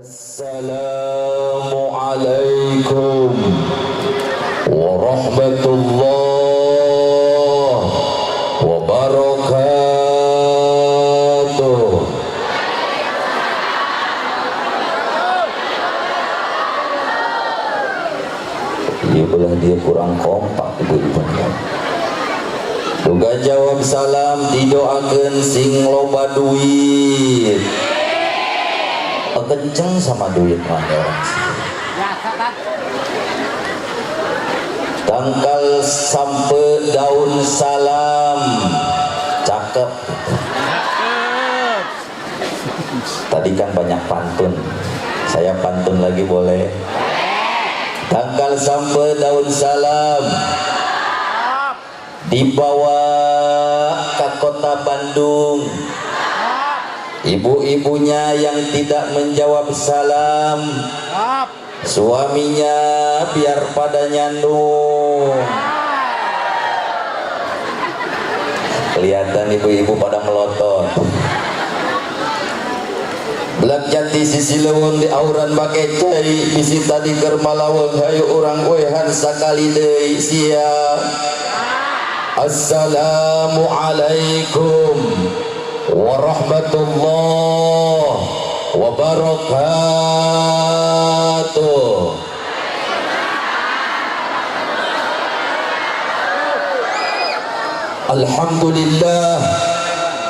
Assalamualaikum warahmatullahi wabarakatuh. Iya belah dia kurang kompak ibu-ibu. Duga jawab salam didoakeun sing loba duit. Kenceng sama duit mah orang sih. Tangkal sampai daun salam cakep. Tadi kan banyak pantun, saya pantun lagi boleh. Tangkal sampai daun salam dibawa ke kota Bandung. Ibu-ibunya yang tidak menjawab salam, suaminya biar pada nyandung. Kelihatan ibu-ibu pada melotot. Belak jati sisi lewon di auran pakai cai, bisi tadi kermalawang hayu orang wehan sakali deui sia. Assalamualaikum warahmatullahi wabarakatuh. Alhamdulillah,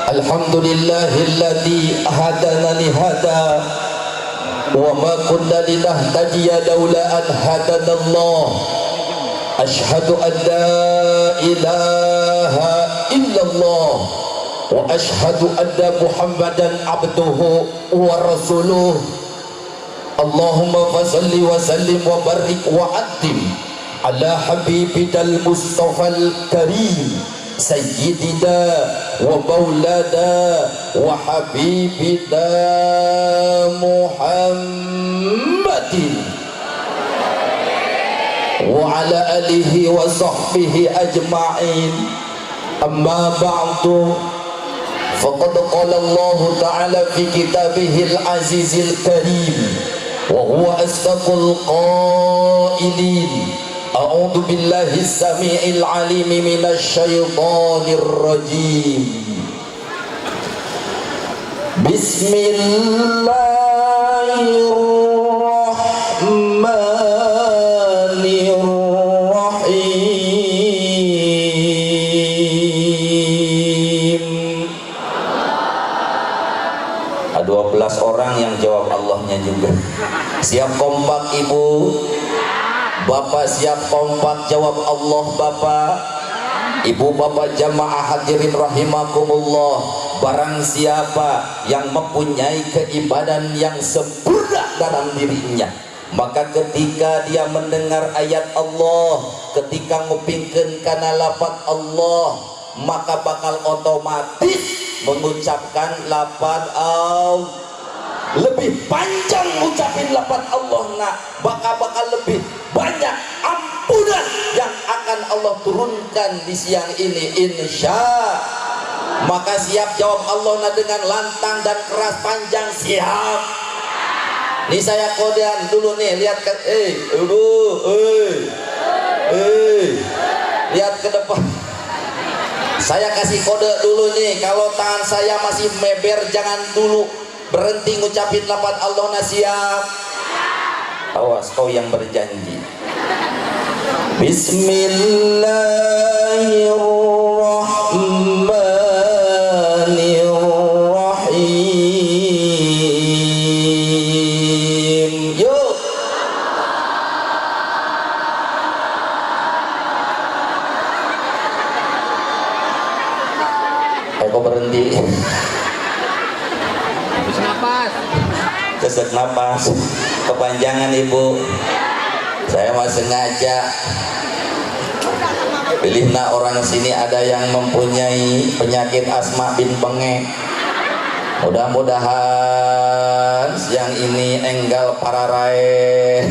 alhamdulillahilladzi hadana li hada wa ma kunna linahtadiya laula an hadanallah. Asyhadu an la ilaha illallah wa ashhadu anna Muhammadan abduhu wa rasuluh. Allahumma fasalli wa sallim wa barik wa addim ala habibidal mustafal karim sayyidina wa maulana wa habibina Muhammadin wa ala alihi wa sahbihi ajma'in. Amma ba'du, faqad qala Allah ta'ala fi kitabihil azizil karim wa huwa asdaqul qailin. A'udzu billahi samii'il 'aliim minasy syaithaanir rajiim. Bismillahirrahmanirrahim. 12 orang yang jawab Allahnya juga. Siap kompak ibu? Bapak siap kompak jawab Allah Bapak? Ibu bapak jamaah hadirin rahimakumullah, barang siapa yang mempunyai keimanan yang sempurna dalam dirinya, maka ketika dia mendengar ayat Allah, ketika ngupingkeun kana lafaz Allah, maka bakal otomatis mengucapkan lafaz Allah. Lebih panjang ngucapin lafaz Allah, nah bakal lebih banyak ampunan yang akan Allah turunkan di siang ini insya. Maka siap jawab Allah nah dengan lantang dan keras panjang. Siap. Nih saya kodean dulu nih, lihat ke lihat ke depan. Saya kasih kode dulu nih, kalau tangan saya masih meber jangan dulu berhenti ngucapin lafaz Allah. Nah siap. Awas kau yang berjanji. Bismillahirrahmanirrahim. Yuk. Kok berhenti? Kesek napas, kepanjangan ibu. Saya mau sengaja pilih nak orang sini ada yang mempunyai penyakit asma bin bengek. Mudah-mudahan yang ini enggal pararae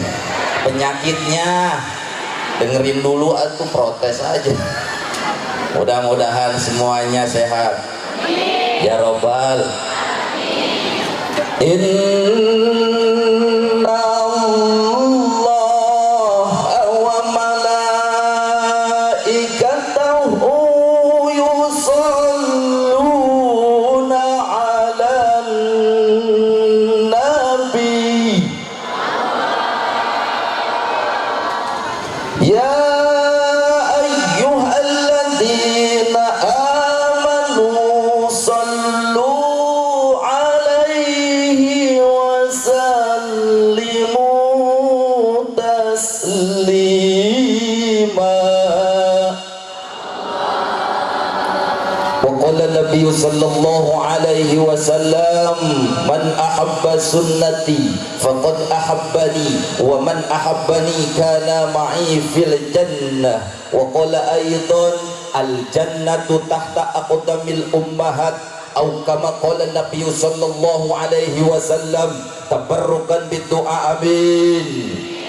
penyakitnya. Dengerin dulu atau protes aja. Mudah-mudahan semuanya sehat. Ya Robbal. Inna sallallahu alaihi wasallam, man ahabba sunnati faqad ahabbani wa man ahabbani kana ma'i fil jannah. Wa qala aidan al jannatu tahta aqdamil ummahat, atau kama qala Nabi sallallahu alaihi wasallam, tabarrukan bidu'a. Amin.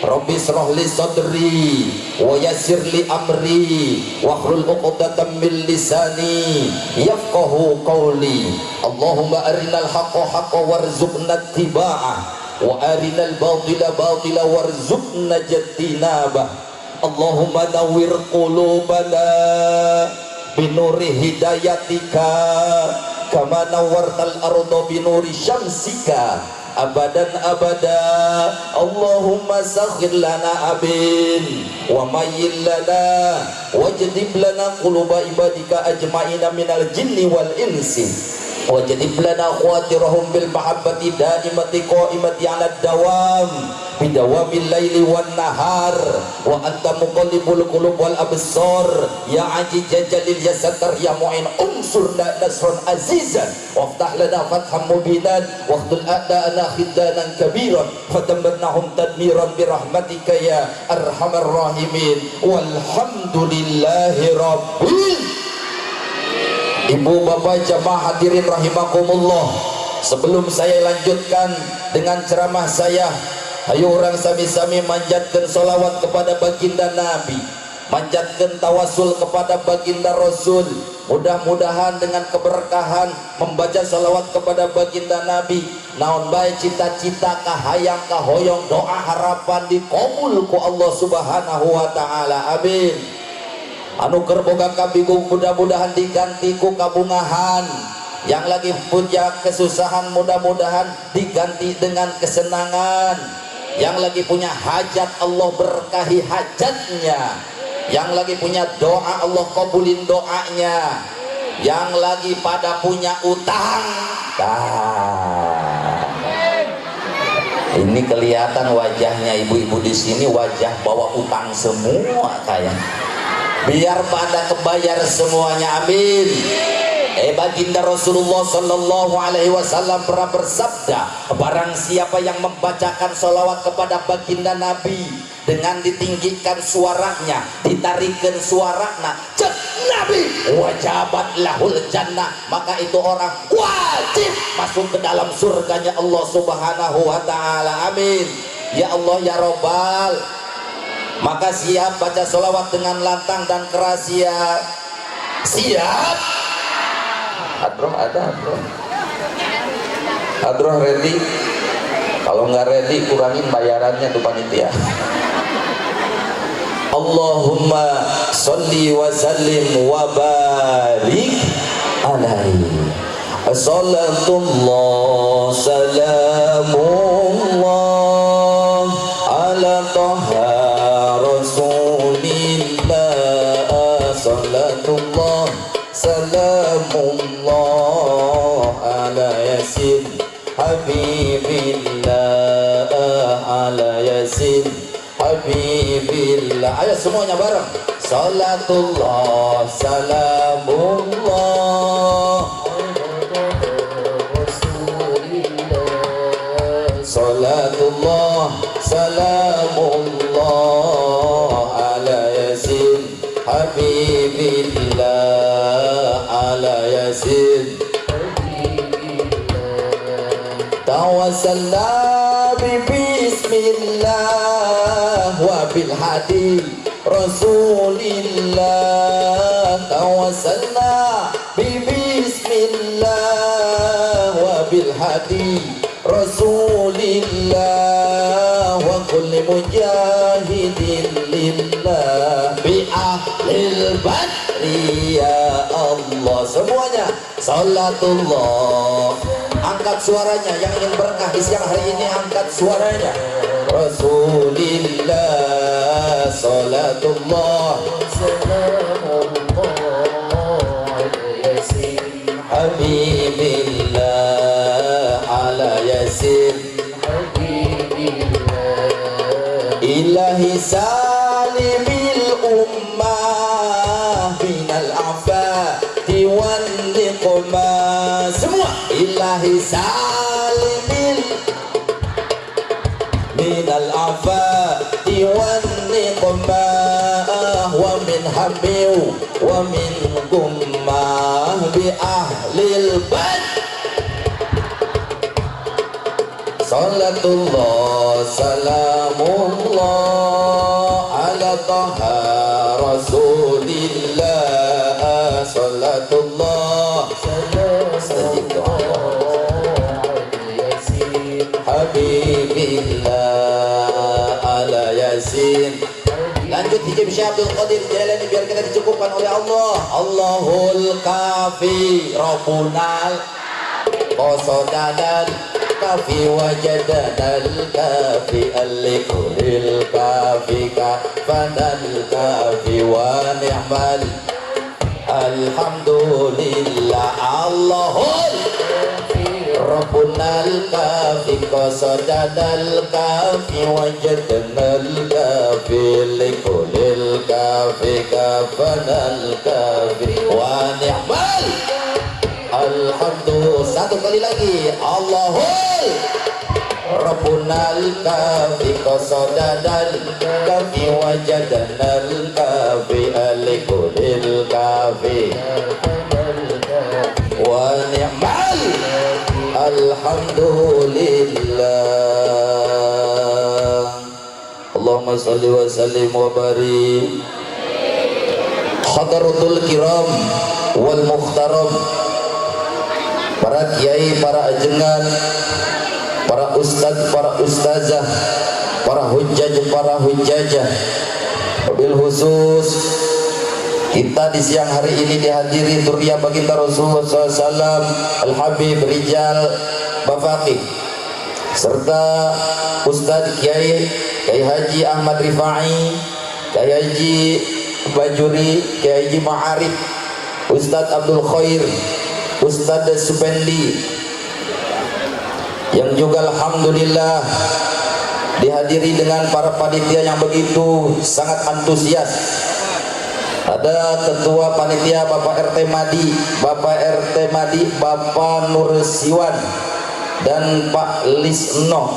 Rabbi shrah li sadri wa yassir li amri wahlul 'uqdatam min lisani yafqahu qawli. Allahumma arinal haqqa haqqan warzuqna ittiba'ah wa arinal batila batila warzuqna ijtinabah. Allahumma nawwir qulubana binuri hidayatika kama nawwartal arda binuri syamsika abadan abada. Allahumma sakhir lana abin wa mayyil lana wajdib lana quluba ibadika ajma'ina minal jinni wal insi wajdib lana khawatirahum bil mahabbati daimati qaimati ala dawam bidawamil laili wan nahar wa anta muqallibul qulub wal absar ya aziz jalil ya sattar ya mu'in unsurna nasran azizan waftah lana fatham mubinan waqtul a'da'ana khidanan kabiran fadammarnahum tadmiran birahmatika ya arhamar rahimin walhamdulillahi rabbil. Ibu bapak jamaah hadirin rahimakumullah, sebelum saya lanjutkan dengan ceramah saya, ayo orang sami-sami manjatkan solawat kepada baginda Nabi, manjatkan tawasul kepada baginda Rasul. Mudah-mudahan dengan keberkahan membaca solawat kepada baginda Nabi, naon bae cita-cita kahayang kahoyong doa harapan dikabul ku Allah subhanahu wa ta'ala. Amin. Anu keur boga kabingung mudah-mudahan diganti ku kabungahan, yang lagi punya kesusahan mudah-mudahan diganti dengan kesenangan, yang lagi punya hajat Allah berkahi hajatnya, yang lagi punya doa Allah kabulin doanya, yang lagi pada punya utang. Ini kelihatan wajahnya ibu-ibu di sini, wajah bawa utang semua kayak. Biar pada kebayar semuanya. Amin. Baginda Rasulullah sallallahu alaihi wasallam pernah bersabda, barang siapa yang membacakan sholawat kepada baginda Nabi dengan ditinggikan suaranya, ditarikan suaranya, cek Nabi, wajabat lahul jannah, maka itu orang wajib masuk ke dalam surganya Allah subhanahu wa ta'ala. Amin. Ya Allah ya Rabbal. Maka siap baca sholawat dengan lantang dan keras ya. Siap. Adroh ada adroh. Adroh ready. Kalau nggak ready kurangin bayarannya tuh panitia. Allahumma sholli wa sallim wa barik alaihi. Assalatullah salamullah ala toha salatullah salamullah ala yasin habibillah ala yasin habibillah. Ayo semuanya bareng. Salatullah salamullah salatullah salamullah ala yasin habibillah ala yasin tawassalna bi bismillah wa bil hadi rasulillah tawassalna bi bismillah wa bil hadi rasulillah wa kulli mujahidin lillah bi ahlil badri ya Allah. Semuanya salatullah, angkat suaranya yang ingin berkah di siang hari ini, angkat suaranya. Rasulillah salatullah habibillah ala yasin ilahi salimil ummah minal afati wan niqmah billahi salimin minal afati wan niqmah wa min hamiu wa min gummah bi ahlil bad. Salatullah salamullah ala taha rasulillah. Salatullah habibillah ala yasin. Lanjut hijab Syekh Abdul Qadir Jailani biar kita dicukupkan oleh Allah. Allahul kafi Rabbunal qasadanal kafi wajadanal kafi al-likulil kafi kafanal kafi wa ni'mal alhamdulillah. Allahul Rabbunal kafi qasadanal kafi wajadanal kafi likulil kafi kafanal kafi wa ni'mal alhamdulillah. Satu kali lagi. Allahul Rabbunal kafi qasadanal kafi wajadanal kafi likulil kafi wa ni'mal alhamdulillah. Allahumma salli wa sallim wa barik. Hadratul kiram wal muhtaram, para kiai, para ajengan, para ustadz, para ustazah, para hujjaj, para hujjajah. Wabil khusus kita di siang hari ini dihadiri Durya Baginda Rasulullah SAW Al-Habib Rijal Bafaqih serta Ustadz Kiai Haji Ahmad Rifai, Kiai Haji Bajuri, Kiai Haji Ma'arif, Ustadz Abdul Khair, Ustadz Supendi, yang juga alhamdulillah dihadiri dengan para panitia yang begitu sangat antusias. Ada ketua panitia Bapak RT Madi, Bapak Nur Siwan dan Pak Lisno,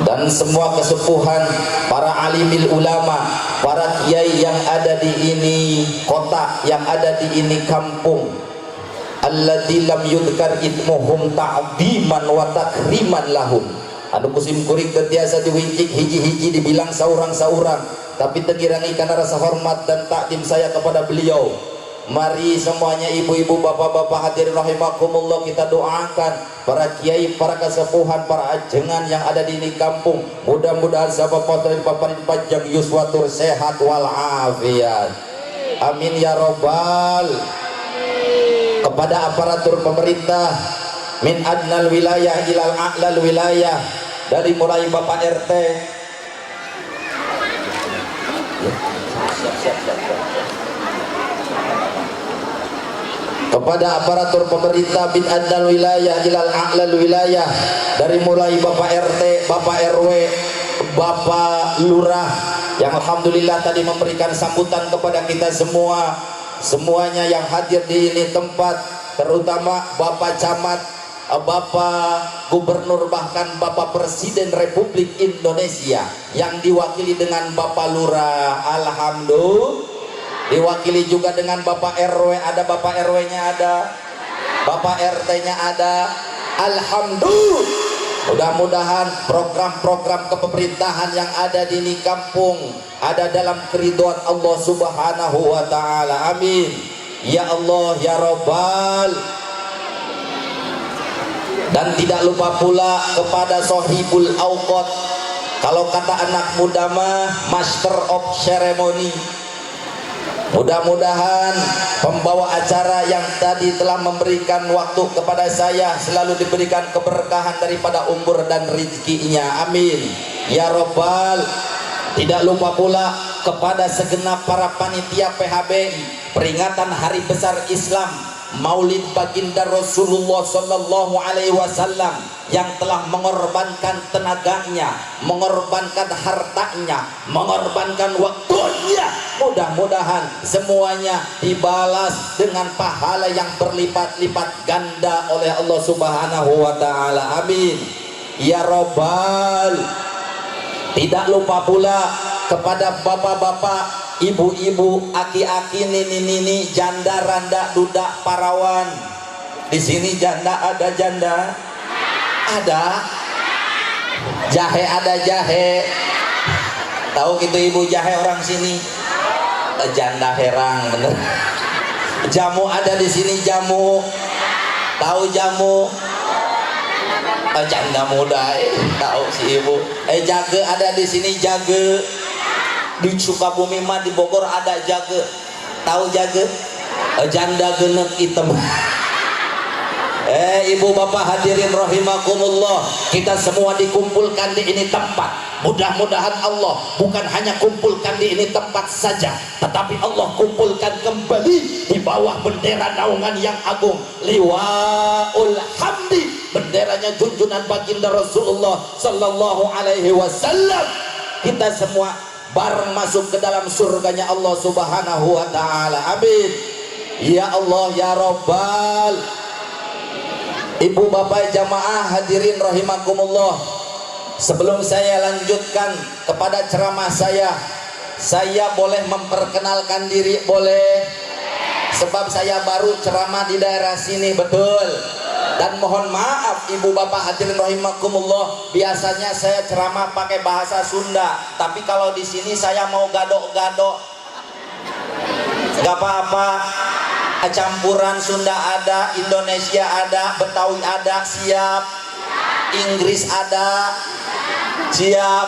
dan semua kesepuhan, para alimil ulama, para kiai yang ada di ini kota, yang ada di ini kampung, alladzi lam yudkar itmuhum ta'diman wa takriman lahum. Anu musim kuring biasa diwincik hiji-hiji dibilang saurang-saurang, tapi tegirangi karena rasa hormat dan takdim saya kepada beliau. Mari semuanya ibu-ibu, bapak-bapak hadirin rahimakumullah, kita doakan para kiai, para kesepuhan, para ajengan yang ada di ini kampung, mudah-mudahan sahabat paparin panjang yuswatur sehat wal afiat. Amin ya robbal. Kepada aparatur pemerintah min adnal wilayah ilal a'lal wilayah, dari mulai Bapak RT, kepada aparatur pemerintah min adnal wilayah ilal a'lal wilayah, dari mulai Bapak RT, Bapak RW, Bapak Lurah, yang alhamdulillah tadi memberikan sambutan kepada kita semua, semuanya yang hadir di ini tempat, terutama Bapak Camat, Bapak Gubernur, bahkan Bapak Presiden Republik Indonesia yang diwakili dengan Bapak Lurah, alhamdulillah, diwakili juga dengan Bapak RW, ada Bapak RW-nya ada, Bapak RT-nya ada, alhamdulillah. Mudah-mudahan program-program kepemerintahan yang ada di ini kampung ada dalam keridhaan Allah Subhanahu wa taala. Amin. Ya Allah ya Rabbal. Dan tidak lupa pula kepada Sohibul Auqat, kalau kata anak muda mah Master of Ceremony. Mudah-mudahan pembawa acara yang tadi telah memberikan waktu kepada saya selalu diberikan keberkahan daripada umur dan rezekinya. Amin ya Rabbal. Tidak lupa pula kepada segenap para panitia PHBI peringatan Hari Besar Islam maulid baginda Rasulullah sallallahu alaihi wasallam yang telah mengorbankan tenaganya, mengorbankan hartanya, mengorbankan waktunya. Mudah-mudahan semuanya dibalas dengan pahala yang berlipat-lipat ganda oleh Allah Subhanahu wa taala. Amin ya robbal. Tidak lupa pula kepada bapak-bapak, ibu-ibu, aki-aki, nini-nini, janda, randa, duda, parawan. Di sini janda ada janda? Ada. Jahe ada jahe. Tahu gitu ibu jahe orang sini? Janda herang bener. Jamu ada di sini jamu. Tahu jamu? Janda muda, tahu si ibu. Jage ada di sini jage. Di Sukabumi mah di Bogor ada jage. Tahu jage? Janda genek hitam. Ibu bapak hadirin rahimakumullah, kita semua dikumpulkan di ini tempat. Mudah-mudahan Allah bukan hanya kumpulkan di ini tempat saja, tetapi Allah kumpulkan kembali di bawah bendera naungan yang agung, Liwaul Hamdi, benderanya junjungan baginda Rasulullah sallallahu alaihi wasallam. Kita semua bareng masuk ke dalam surganya Allah Subhanahu wa taala. Amin ya Allah ya Rabbal. Ibu bapak jamaah hadirin rahimakumullah, sebelum saya lanjutkan kepada ceramah saya boleh memperkenalkan diri? Boleh, sebab saya baru ceramah di daerah sini, betul. Dan mohon maaf ibu bapak hadirin rahimakumullah, biasanya saya ceramah pakai bahasa Sunda, tapi kalau di sini saya mau gado-gado, gak apa-apa. Campuran Sunda ada, Indonesia ada, Betawi ada, siap. Inggris ada, siap.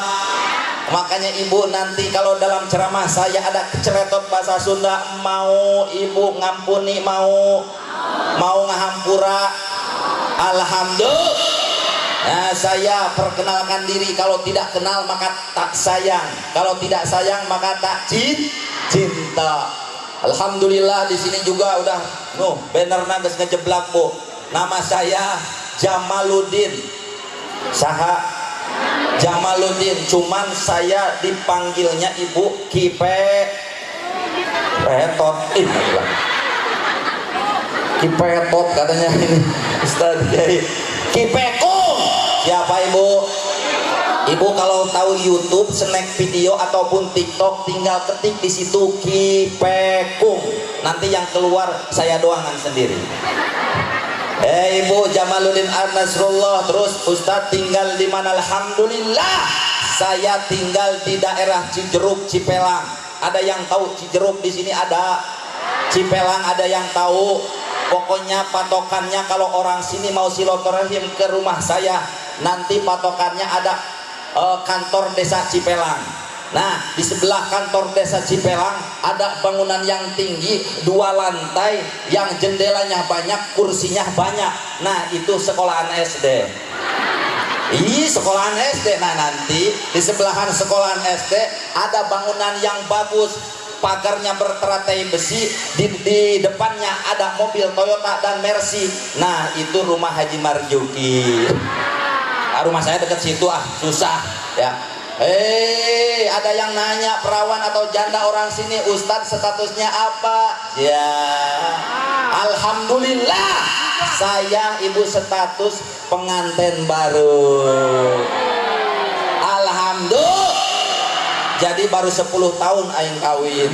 Makanya ibu nanti kalau dalam ceramah saya ada keceletot bahasa Sunda, mau ibu ngampuni, mau ngahampura. Alhamdulillah. Nah, saya perkenalkan diri, kalau tidak kenal maka tak sayang, kalau tidak sayang maka tak cinta. Alhamdulillah di sini juga udah banner nages ngejeblak bu. Nama saya Jamaluddin. Saha Jamaluddin, cuman saya dipanggilnya ibu Kipetot. Kipetot katanya ini Ustaz Kiai. Kipekung. Siapa ibu? Ibu kalau tahu YouTube, snack video ataupun TikTok, tinggal ketik di situ Kipekung. Nanti yang keluar saya doangan sendiri. Ibu Jamaluddin Nasrullah. Terus Ustadz tinggal di mana? Alhamdulillah, saya tinggal di daerah Cijeruk, Cipelang. Ada yang tahu Cijeruk di sini? Ada. Cipelang ada yang tahu? Pokoknya patokannya kalau orang sini mau silaturahim ke rumah saya, nanti patokannya ada kantor desa Cipelang. Nah, di sebelah kantor desa Cipelang ada bangunan yang tinggi 2 lantai yang jendelanya banyak, kursinya banyak. Nah, itu sekolahan SD. Sekolahan SD. Nah, nanti di sebelahan sekolahan SD ada bangunan yang bagus, pagarnya berteratai besi, di depannya ada mobil Toyota dan Mercy. Nah, itu rumah Haji Marjuki. Rumah saya dekat situ, susah ya. Ada yang nanya perawan atau janda orang sini, Ustadz statusnya apa? Ya, alhamdulillah saya ibu status pengantin baru. Alhamdulillah. Jadi baru 10 tahun aing kawin.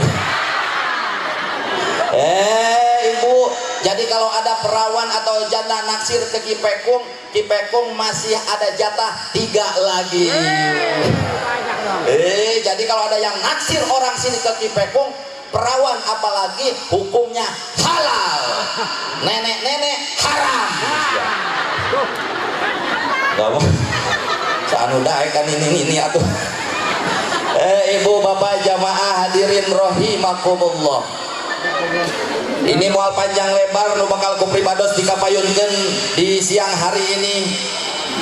Ibu, jadi kalau ada perawan atau janda naksir ke Kipekung masih ada jatah 3 lagi. Jadi kalau ada yang naksir orang sini ke Kipekung, perawan apalagi, hukumnya halal. Nenek-nenek haram. Gak mau. Sanu dae kan ini atuh. Ibu bapak jamaah hadirin rahimakumullah. Ini mual panjang lebar nu bakal kupribados dikapayunkeun di siang hari ini.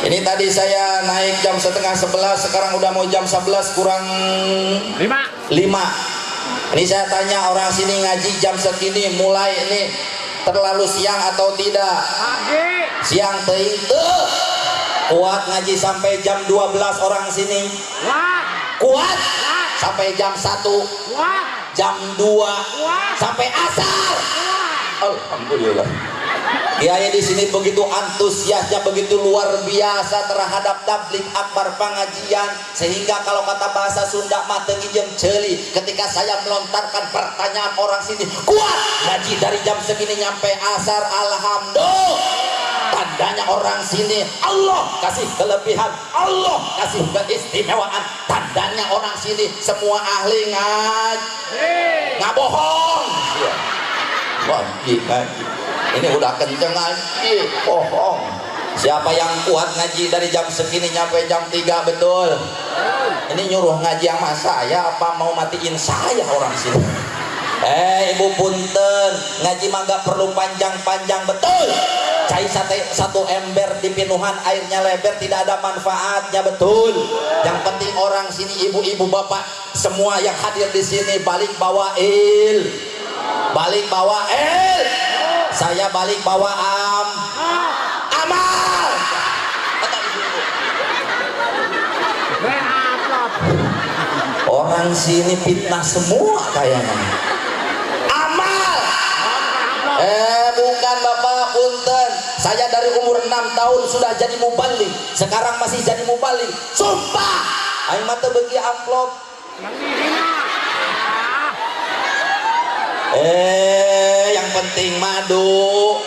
Ini tadi saya naik jam setengah 11, sekarang udah mau jam 11 kurang 5. Ini saya tanya orang sini ngaji jam segini, mulai ini terlalu siang atau tidak? Siang teuing teu. Kuat ngaji sampai jam 12 orang sini? Kuat? Sampai jam 1? Jam 2? Sampai asar? Alhamdulillah. Kiai di sini begitu antusiasnya, begitu luar biasa terhadap tablik akbar pengajian, sehingga kalau kata bahasa Sunda mah teu ngijem ceuli ketika saya melontarkan pertanyaan orang sini, kuat ngaji dari jam segini nyampe asar, alhamdulillah. Tandanya orang sini Allah kasih kelebihan, Allah kasih keistimewaan. Tandanya orang sini semua ahli ngaji, nggak bohong. Ngaji. Ini udah kenceng ngaji, bohong. Siapa yang kuat ngaji dari jam segini nyampe jam 3, betul? Ini nyuruh ngaji yang mas saya apa mau matiin saya orang sini? Ibu punten, ngaji mah gak perlu panjang-panjang, betul? Cai satu ember di pinuhan airnya lebar tidak ada manfaatnya, betul? Yang penting orang sini ibu-ibu bapak semua yang hadir di sini balik bawa balik bawa saya balik bawa amal. Orang sini fitnah semua kayaknya. Amal. Bukan bapak punten. Saya dari umur 6 tahun sudah jadi mubaligh. Sekarang masih jadi mubaligh. Sumpah. Aing mah teu beuki amplop. Yang penting madu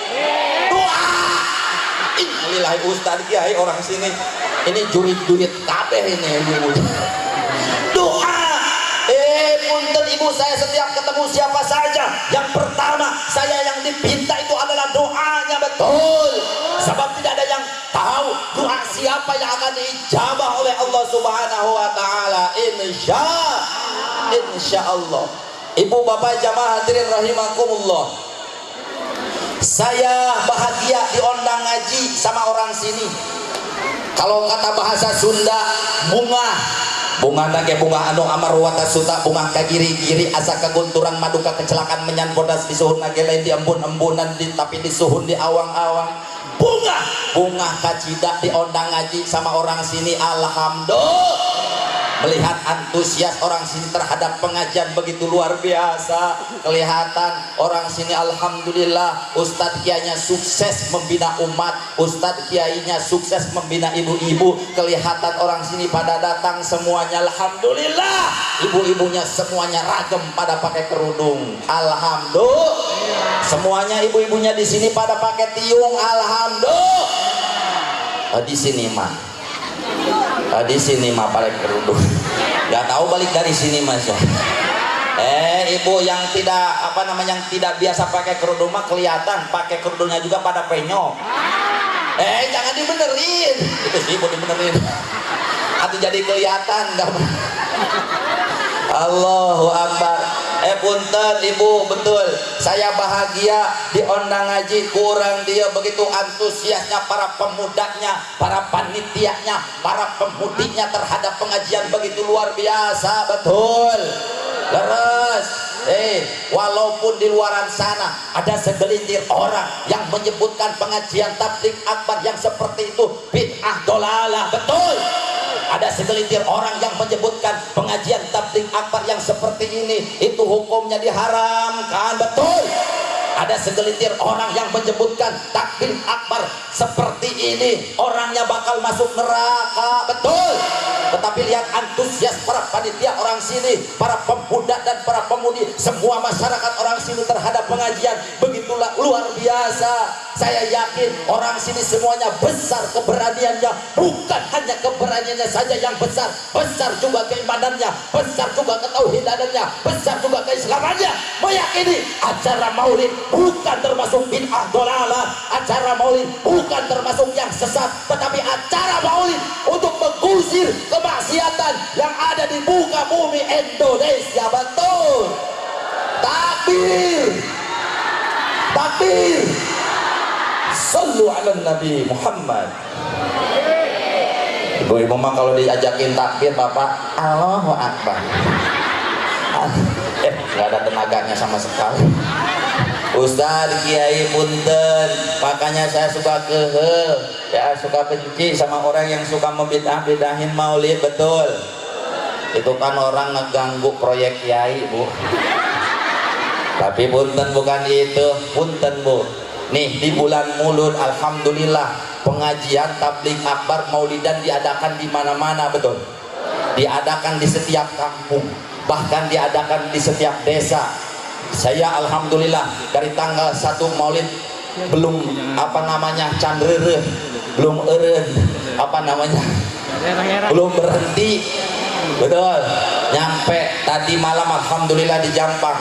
doa. Innalillahi ustaz kiai orang sini ini jurit-jurit kabeh ini doa. Punten ibu, saya setiap ketemu siapa saja yang pertama saya yang dipinta itu adalah doanya, betul? Sebab tidak ada yang tahu doa siapa yang akan diijabah oleh Allah Subhanahu wa taala. Insya Allah. Ibu bapak jamaah hadirin rahimakumullah, saya bahagia diundang ngaji sama orang sini. Kalau kata bahasa Sunda, bunga nage bunga anu amarwata suta, bunga kagiri-giri asa kagunturan maduka kecelakaan menyan bodas disuhun nage lain di embun-embunan tapi disuhun di awang-awang. Bunga kacida diundang ngaji sama orang sini, alhamdulillah. Melihat antusias orang sini terhadap pengajian begitu luar biasa, kelihatan orang sini alhamdulillah. Ustadz kiainya sukses membina umat, Ustadz kiainya sukses membina ibu-ibu. Kelihatan orang sini pada datang semuanya alhamdulillah. Ibu-ibunya semuanya ragem pada pakai kerudung, alhamdulillah. Semuanya ibu-ibunya di sini pada pakai tiung, alhamdulillah. Di sini mah pakai kerudung. Gak tahu balik dari sini mas ya. Ibu yang tidak yang tidak biasa pakai kerudung mah kelihatan pakai kerudungnya juga pada penyok. Jangan dibenerin. Itu sih ibu dibenerin. Atau jadi kelihatan enggak. Allahu Akbar. Punten ibu, betul saya bahagia diundang ngaji. Kurang dia begitu antusiasnya para pemudanya, para panitianya, para pemudiknya terhadap pengajian begitu luar biasa, betul. Terus walaupun di luaran sana ada segelintir orang yang menyebutkan pengajian tabligh akbar yang seperti itu bid'ah dolalah, betul. Ada segelintir orang yang menyebutkan pengajian tabligh akbar yang seperti ini itu hukumnya diharamkan, betul. Ada segelintir orang yang menyebutkan tabligh akbar seperti ini orangnya bakal masuk neraka, betul. Tetapi lihat antusias para panitia orang sini, para pemuda dan para pemudi, semua masyarakat orang sini terhadap pengajian begitulah luar biasa. Saya yakin orang sini semuanya besar keberaniannya, bukan hanya keberaniannya saja yang besar, besar juga keimanannya, besar juga ketauhidannya, besar juga keislamannya. Meyakini acara maulid bukan termasuk bid'ah dolalah, acara maulid bukan termasuk yang sesat, tetapi acara maulid untuk mengusir kemaksiatan yang ada di muka bumi Indonesia, betul. Takbir, takbir. Sallu ala Nabi Muhammad. Ibu-ibu mah kalau diajakin takbir bapak Allahu Akbar. Nggak ada tenaganya sama sekali. Ustaz Kiai punten, makanya saya suka ya suka benci sama orang yang suka membidah-bidahin maulid. Betul, itu kan orang ngeganggu proyek Kiai Bu. Tapi punten, bukan itu, punten Bu. Nih di bulan Mulud alhamdulillah pengajian tabligh akbar maulidan diadakan di mana-mana. Betul, diadakan di setiap kampung, bahkan diadakan di setiap desa. Saya alhamdulillah dari tanggal 1 Maulid belum candrere, belum belum berhenti. Betul, nyampe tadi malam alhamdulillah di Jampang.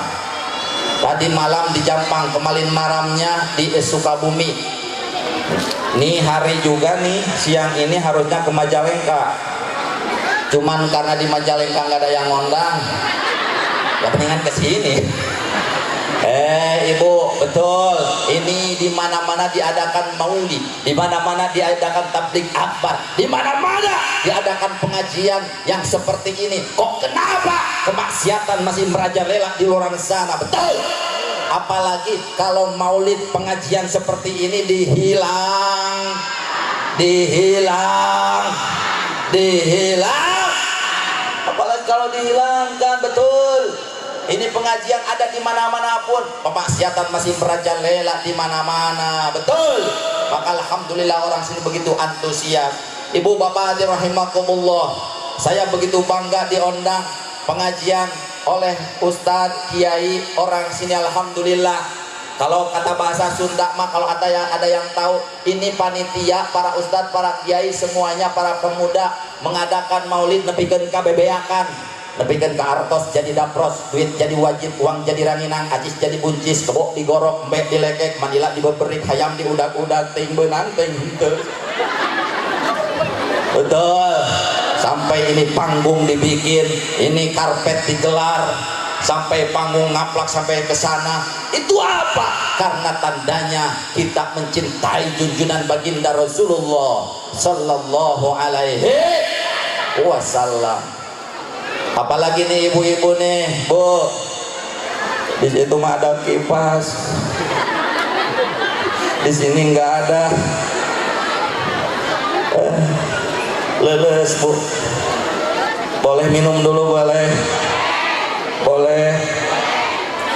Tadi malam di Jampang, kemarin malamnya di Sukabumi. Nih hari juga nih siang ini harusnya ke Majalengka. Cuman karena di Majalengka nggak ada yang ngondang, ya mendingan ke sini. Ibu, betul. Ini di mana-mana diadakan maulid, di mana-mana diadakan tabligh akbar, di mana-mana diadakan pengajian yang seperti ini. Kok kenapa kemaksiatan masih merajalela di luar sana? Betul. Apalagi kalau maulid pengajian seperti ini dihilang. Apalagi kalau dihilangkan. Betul. Ini pengajian ada di mana-mana pun, kemaksiatan masih merajalela di mana-mana. Betul. Maka alhamdulillah orang sini begitu antusias. Ibu bapak rahimakumullah, saya begitu bangga diundang pengajian oleh Ustadz Kiai orang sini. Alhamdulillah. Kalau kata bahasa Sunda mah, kalau ada yang tahu, ini panitia, para ustadz, para kiai semuanya, para pemuda mengadakan maulid nepikeun ka bebeakan, nepikeun ka artos jadi dapros, duit jadi wajib, uang jadi ranginang, ajis jadi buncis, kebok digorok, mbek dilekek, manila dibeberik, hayam diudag-udag, ting beunang ting henteu. Betul. Sampai ini panggung dibikin, ini karpet digelar, sampai panggung ngaplak sampai ke sana. Itu apa? Karena tandanya kita mencintai junjungan baginda Rasulullah sallallahu alaihi wasallam. Apalagi nih ibu-ibu nih, Bu. Di situ mah ada kipas. Di sini nggak ada. Leles, Bu. Boleh minum dulu, boleh.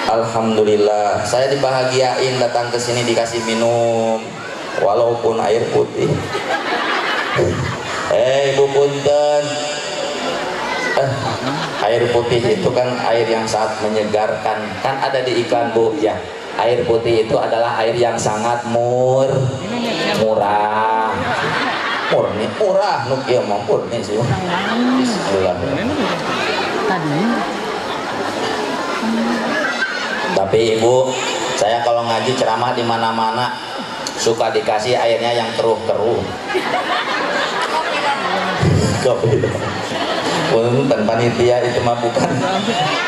Alhamdulillah, saya dibahagiain datang ke sini dikasih minum walaupun air putih. Ibu punten. Air putih itu kan air yang sangat menyegarkan. Kan ada di iklan, Bu, ya. Air putih itu adalah air yang sangat murah. Murah, nu kieu mah murni sih. Bismillah. Tapi Ibu, saya kalau ngaji ceramah di mana-mana suka dikasih airnya yang keruh-keruh. Kopi. Punten panitia itu mah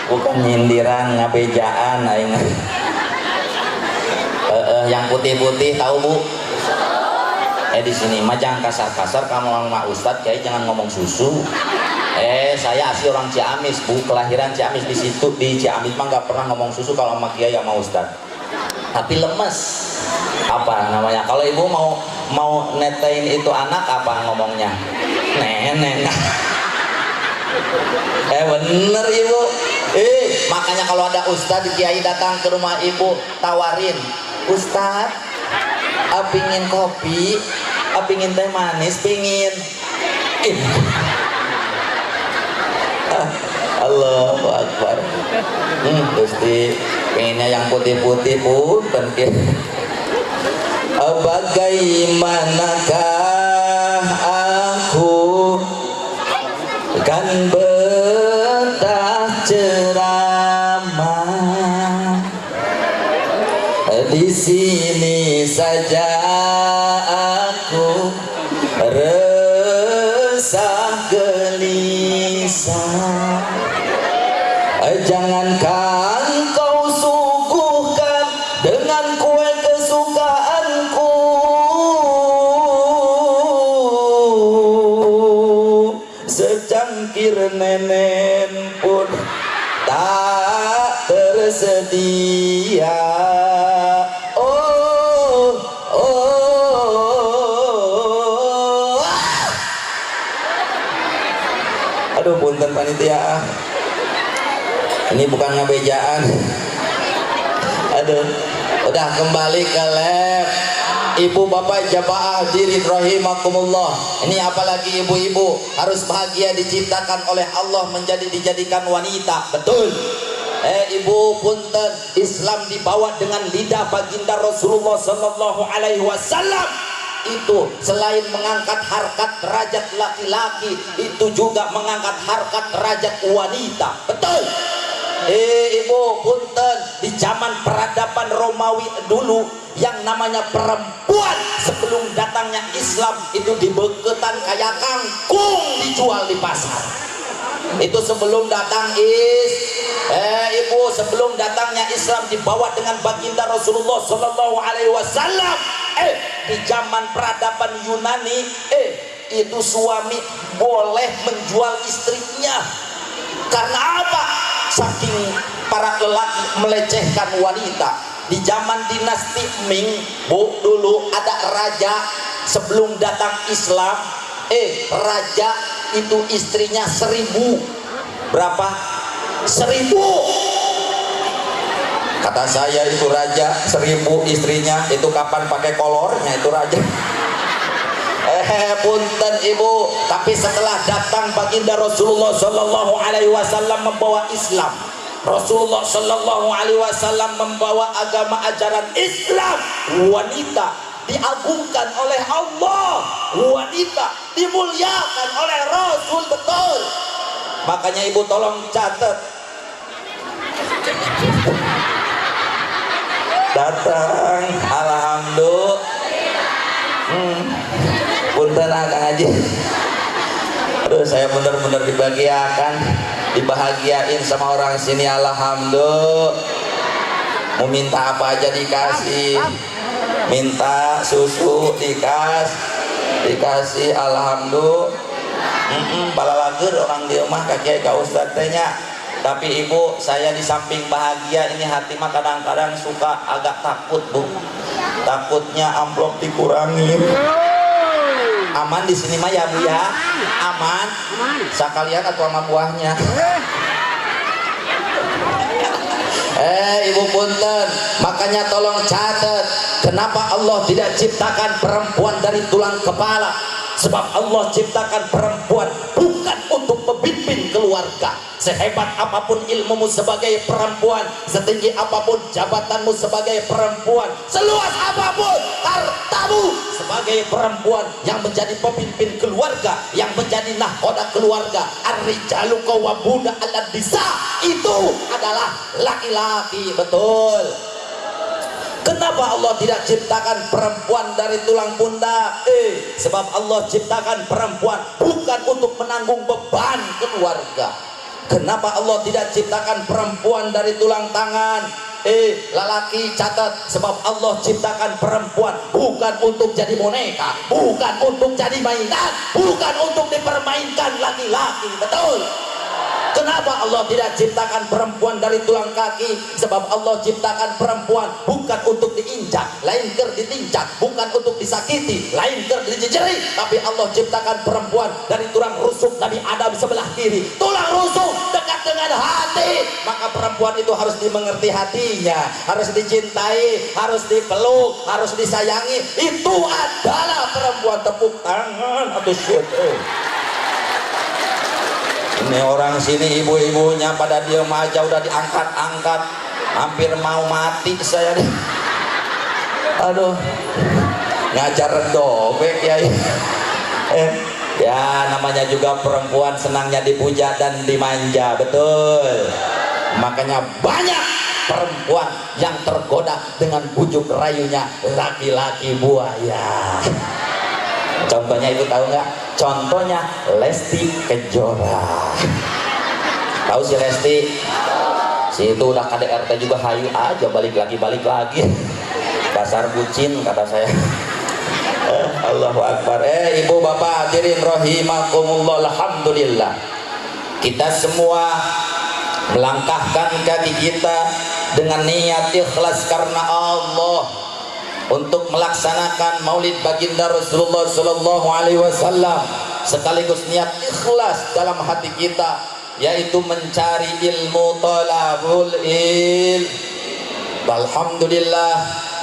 bukan nyindiran, ngabejaan aing. Yang putih-putih tahu, Bu? Di sini mah jangan kasar-kasar, kamu sama Ustadz Kiai jangan ngomong susu. Saya asli orang Ciamis, Bu, kelahiran Ciamis. Di situ di Ciamis mah nggak pernah ngomong susu kalau sama Kiai sama Ustadz. Tapi lemes. Apa namanya? Kalau ibu mau netain itu anak apa ngomongnya? Nenek. Bener ibu. Makanya kalau ada Ustadz Kiai datang ke rumah ibu, tawarin, Ustadz, pingin kopi, pingin teh manis, pingin. Allahu Akbar. Gusti pengennya yang putih-putih pun penting. Bagaimanakah aku kan betah ceramah di sini saja aku resah gelisah. Jangankan kau suguhkan dengan kue kesukaanku, secangkir nenen pun tak tersedia. Aduh punten panitia, ini bukan ngebejaan. Aduh, udah kembali ke lab. Ibu bapak jamaah hadirin rahimakumullah. Ini apalagi ibu-ibu harus bahagia diciptakan oleh Allah dijadikan wanita. Betul. Ibu punten, Islam dibawa dengan lidah baginda Rasulullah sallallahu alaihi wasallam. Itu selain mengangkat harkat derajat laki-laki, itu juga mengangkat harkat derajat wanita. Betul. Ibu punten, di zaman peradaban Romawi dulu yang namanya perempuan sebelum datangnya Islam itu dibeketan kayak kangkung dijual di pasar. Itu sebelum datang ibu, sebelum datangnya Islam dibawa dengan baginda Rasulullah sallallahu alaihi wasallam. Di zaman peradaban Yunani, itu suami boleh menjual istrinya. Karena apa? Saking para lelaki melecehkan wanita. Di zaman dinasti Ming, Bu, dulu ada raja sebelum datang Islam. Raja itu istrinya 1000. Berapa? 1000. Kata saya itu raja 1000 istrinya, itu kapan pakai kolornya itu raja. Punten ibu, tapi setelah datang baginda Rasulullah sallallahu alaihi wasallam membawa Islam, Rasulullah sallallahu alaihi wasallam membawa agama ajaran Islam, wanita diagungkan oleh Allah, wanita dimuliakan oleh Rasul. Betul. Makanya ibu tolong catat. Datang, alhamdulillah. Punten akang aja. Aduh, saya benar-benar dibahagiain sama orang sini, alhamdulillah. Mau minta apa aja dikasih, minta susu dikasih, alhamdulillah. Palalager orang di rumah kakek kak ustad tehnya. Tapi ibu, saya di samping bahagia ini hati mah kadang-kadang suka agak takut, Bu. Takutnya amplop dikurangi. Aman di sini mah ya Bu ya? Aman. Sekalian atau sama buahnya. Ibu punten, makanya tolong catat, kenapa Allah tidak ciptakan perempuan dari tulang kepala? Sebab Allah ciptakan perempuan bukan untuk memimpin keluarga. Sehebat apapun ilmumu sebagai perempuan, setinggi apapun jabatanmu sebagai perempuan, seluas apapun hartamu sebagai perempuan yang menjadi pemimpin keluarga, yang menjadi nahkoda keluarga, ar-rijalu qawwamuna 'alan nisa, itu adalah laki-laki. Betul. Kenapa Allah tidak ciptakan perempuan dari tulang pundak? Sebab Allah ciptakan perempuan bukan untuk menanggung beban keluarga. Kenapa Allah tidak ciptakan perempuan dari tulang tangan? Lelaki catat, sebab Allah ciptakan perempuan bukan untuk jadi boneka, bukan untuk jadi mainan, bukan untuk dipermainkan laki-laki. Betul. Kenapa Allah tidak ciptakan perempuan dari tulang kaki? Sebab Allah ciptakan perempuan bukan untuk diinjak, lain ker ditinjak, bukan untuk disakiti, lain ker dijejeri. Tapi Allah ciptakan perempuan dari tulang rusuk Nabi Adam sebelah kiri. Tulang rusuk dekat dengan hati, maka perempuan itu harus dimengerti hatinya, harus dicintai, harus dipeluk, harus disayangi. Itu adalah perempuan. Tepuk tangan atau shit. Ini orang sini ibu-ibunya pada diem aja, udah diangkat-angkat, hampir mau mati saya nih. Aduh, ngajar dobek ya. Ya namanya juga perempuan senangnya dipuja dan dimanja. Betul. Makanya banyak perempuan yang tergoda dengan bujuk rayunya laki-laki buaya. Contohnya itu tahu nggak? Contohnya Lesti Kejora. Tahu si Lesti? Si itu udah KDRT juga hayu aja, balik lagi. Dasar bucin kata saya. Allahu Akbar. Ibu bapak hadirin rahimakumullah, alhamdulillah. Kita semua melangkahkan kaki kita dengan niat ikhlas karena Allah, untuk melaksanakan maulid baginda Rasulullah sallallahu alaihi wasallam. sekaligus niat ikhlas dalam hati kita, yaitu mencari ilmu, talabul ilm. Alhamdulillah,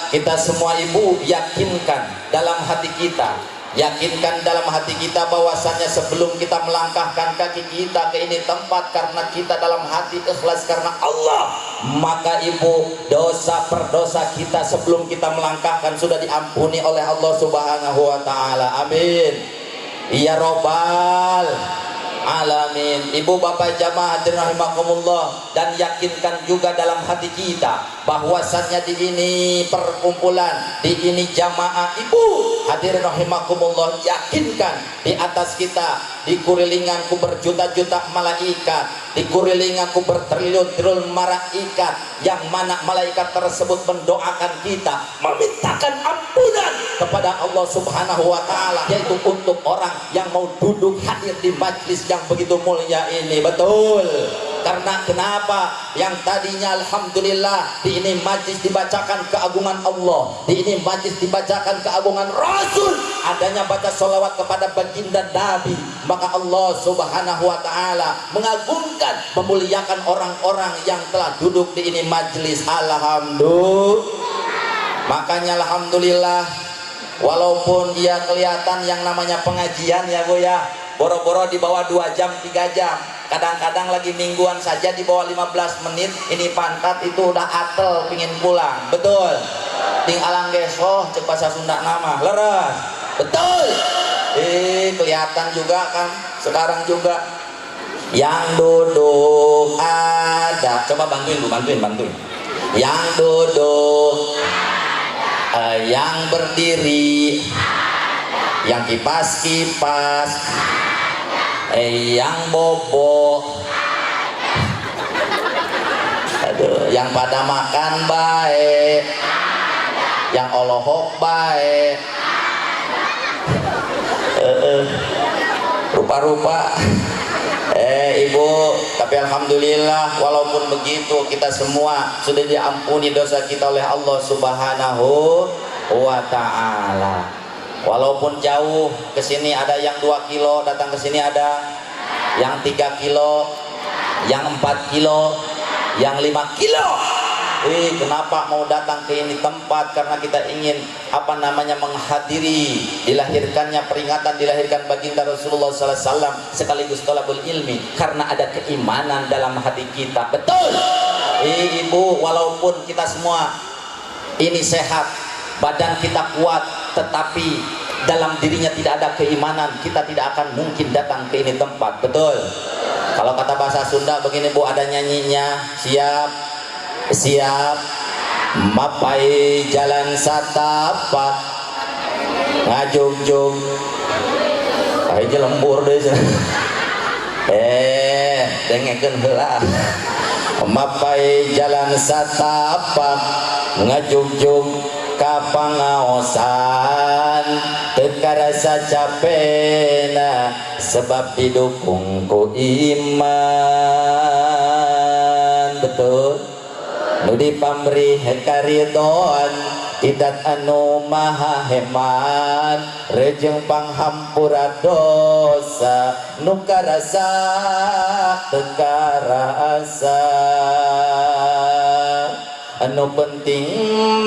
kita semua ibu yakinkan dalam hati kita, yakinkan dalam hati kita bahwasannya sebelum kita melangkahkan kaki kita ke ini tempat karena kita dalam hati ikhlas karena Allah, maka ibu, dosa per dosa kita sebelum kita melangkahkan sudah diampuni oleh Allah Subhanahu wa taala. Amin ya robbal alamin. Ibu bapak jamaah hadirin rahimakumullah, dan yakinkan juga dalam hati kita bahwasannya di ini perkumpulan, di ini jamaah ibu hadirin rahimakumullah, yakinkan di atas kita dikurilinganku berjuta-juta malaikat, dikurilinganku bertriliun-triliun malaikat, yang mana malaikat tersebut mendoakan kita, memintakan ampunan kepada Allah Subhanahu wa taala, yaitu untuk orang yang mau duduk hadir di majlis yang begitu mulia ini. Betul. Karena kenapa? Yang tadinya alhamdulillah di ini majlis dibacakan keagungan Allah, di ini majlis dibacakan keagungan Rasul, adanya baca sholawat kepada baginda Nabi, maka Allah Subhanahu wa taala mengagungkan, memuliakan orang-orang yang telah duduk di ini majlis. Alhamdulillah. Makanya alhamdulillah, walaupun dia kelihatan yang namanya pengajian ya Bu ya, boro-boro di bawah 2 jam 3 jam, kadang-kadang lagi mingguan saja di bawah 15 menit, ini pantat itu udah atel pingin pulang. Betul. Ting alang gesoh cek bahasa Sunda nama leres. Betul. Kelihatan juga kan sekarang juga yang duduk ada, coba bantuin Bu, bantuin yang duduk, yang berdiri, yang kipas-kipas, yang bobo, aduh, yang pada makan baik, yang olohok baik, rupa-rupa. Ibu, tapi alhamdulillah walaupun begitu kita semua sudah diampuni dosa kita oleh Allah Subhanahu wa taala. Walaupun jauh ke sini, ada yang 2 kilo datang ke sini, ada yang 3 kilo, yang 4 kilo, yang 5 kilo. Kenapa mau datang ke ini tempat? Karena kita ingin menghadiri dilahirkannya, peringatan dilahirkan baginda Rasulullah sallallahu alaihi wasallam, sekaligus thalabul ilmi, karena ada keimanan dalam hati kita. Betul. Ibu, walaupun kita semua ini sehat, badan kita kuat, tetapi dalam dirinya tidak ada keimanan, kita tidak akan mungkin datang ke ini tempat. Betul. Kalau kata bahasa Sunda begini Bu, ada nyanyinya, siap mapai jalan satapak ngajung-jung aja lembur deh. Dengekeun heula. Mapai jalan satapak ngajung-jung ka pangaosan, teu karasa capena sebab didukung ku iman. Betul. Nu dipamrih karidon idat anu maha hemat, rejeng panghampura dosa nu karasa teu karasa. Anu penting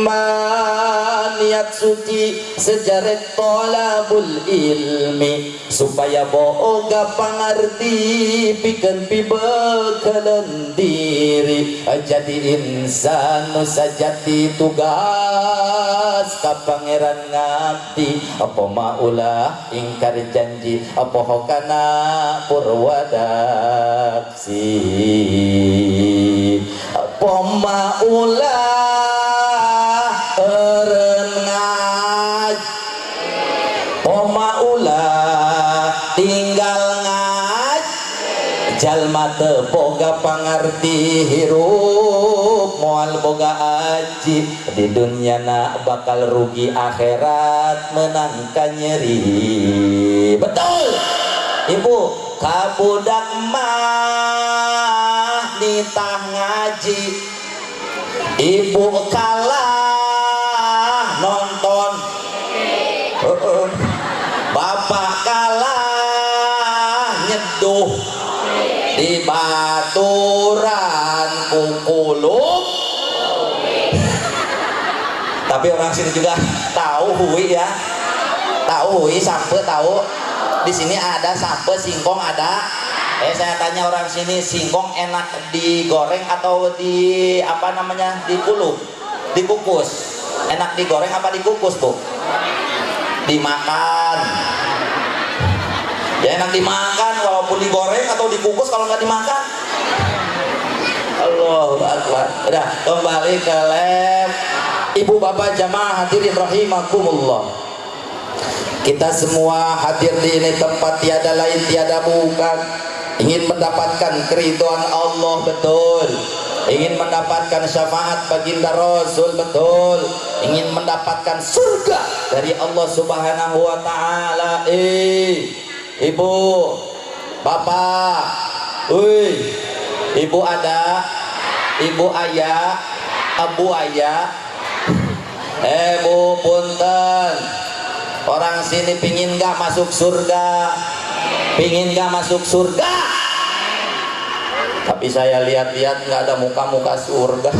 mah niat suci sejarah thalabul ilmi, supaya boga pangarti pikeun pibeukeun diri, jadi insan nu sajati tugas ka pangeran ngabdi, apa maulah ingkar janji, apa hokana purwadaksi, apa maulah erengat, pomaulah tinggal ngat, jalma teu boga pangarti hirup moal boga aji, di dunyana bakal rugi, akhirat menang ka nyeri. Betul. Ibu, kabudak mah nitah ngaji, ibu kalah nonton, bapak kalah di baturan kukuluk. Tapi orang sini juga tahu hui ya, tahu hui sampe tahu. Di sini ada sampe, singkong ada. Saya tanya orang sini, singkong enak digoreng atau di apa namanya, dikuluk, dikukus? Enak digoreng apa dikukus, Bu? Dimakan. Ya enak dimakan walaupun digoreng atau dikukus. Kalau nggak dimakan, Allahu Akbar. Udah, kembali ke lab. Ibu bapak jamaah hadirin rahimakumullah, kita semua hadir di ini tempat tiada lain tiada bukan ingin mendapatkan keridhaan Allah, betul. Ingin mendapatkan syafaat baginda Rasul, betul. Ingin mendapatkan surga dari Allah Subhanahu wa taala. Ibu, bapak, ibu ada, ibu ayah, abu ayah. Bu punten, orang sini pingin gak masuk surga? Pingin gak masuk surga? Tapi saya lihat-lihat nggak ada muka-muka surga.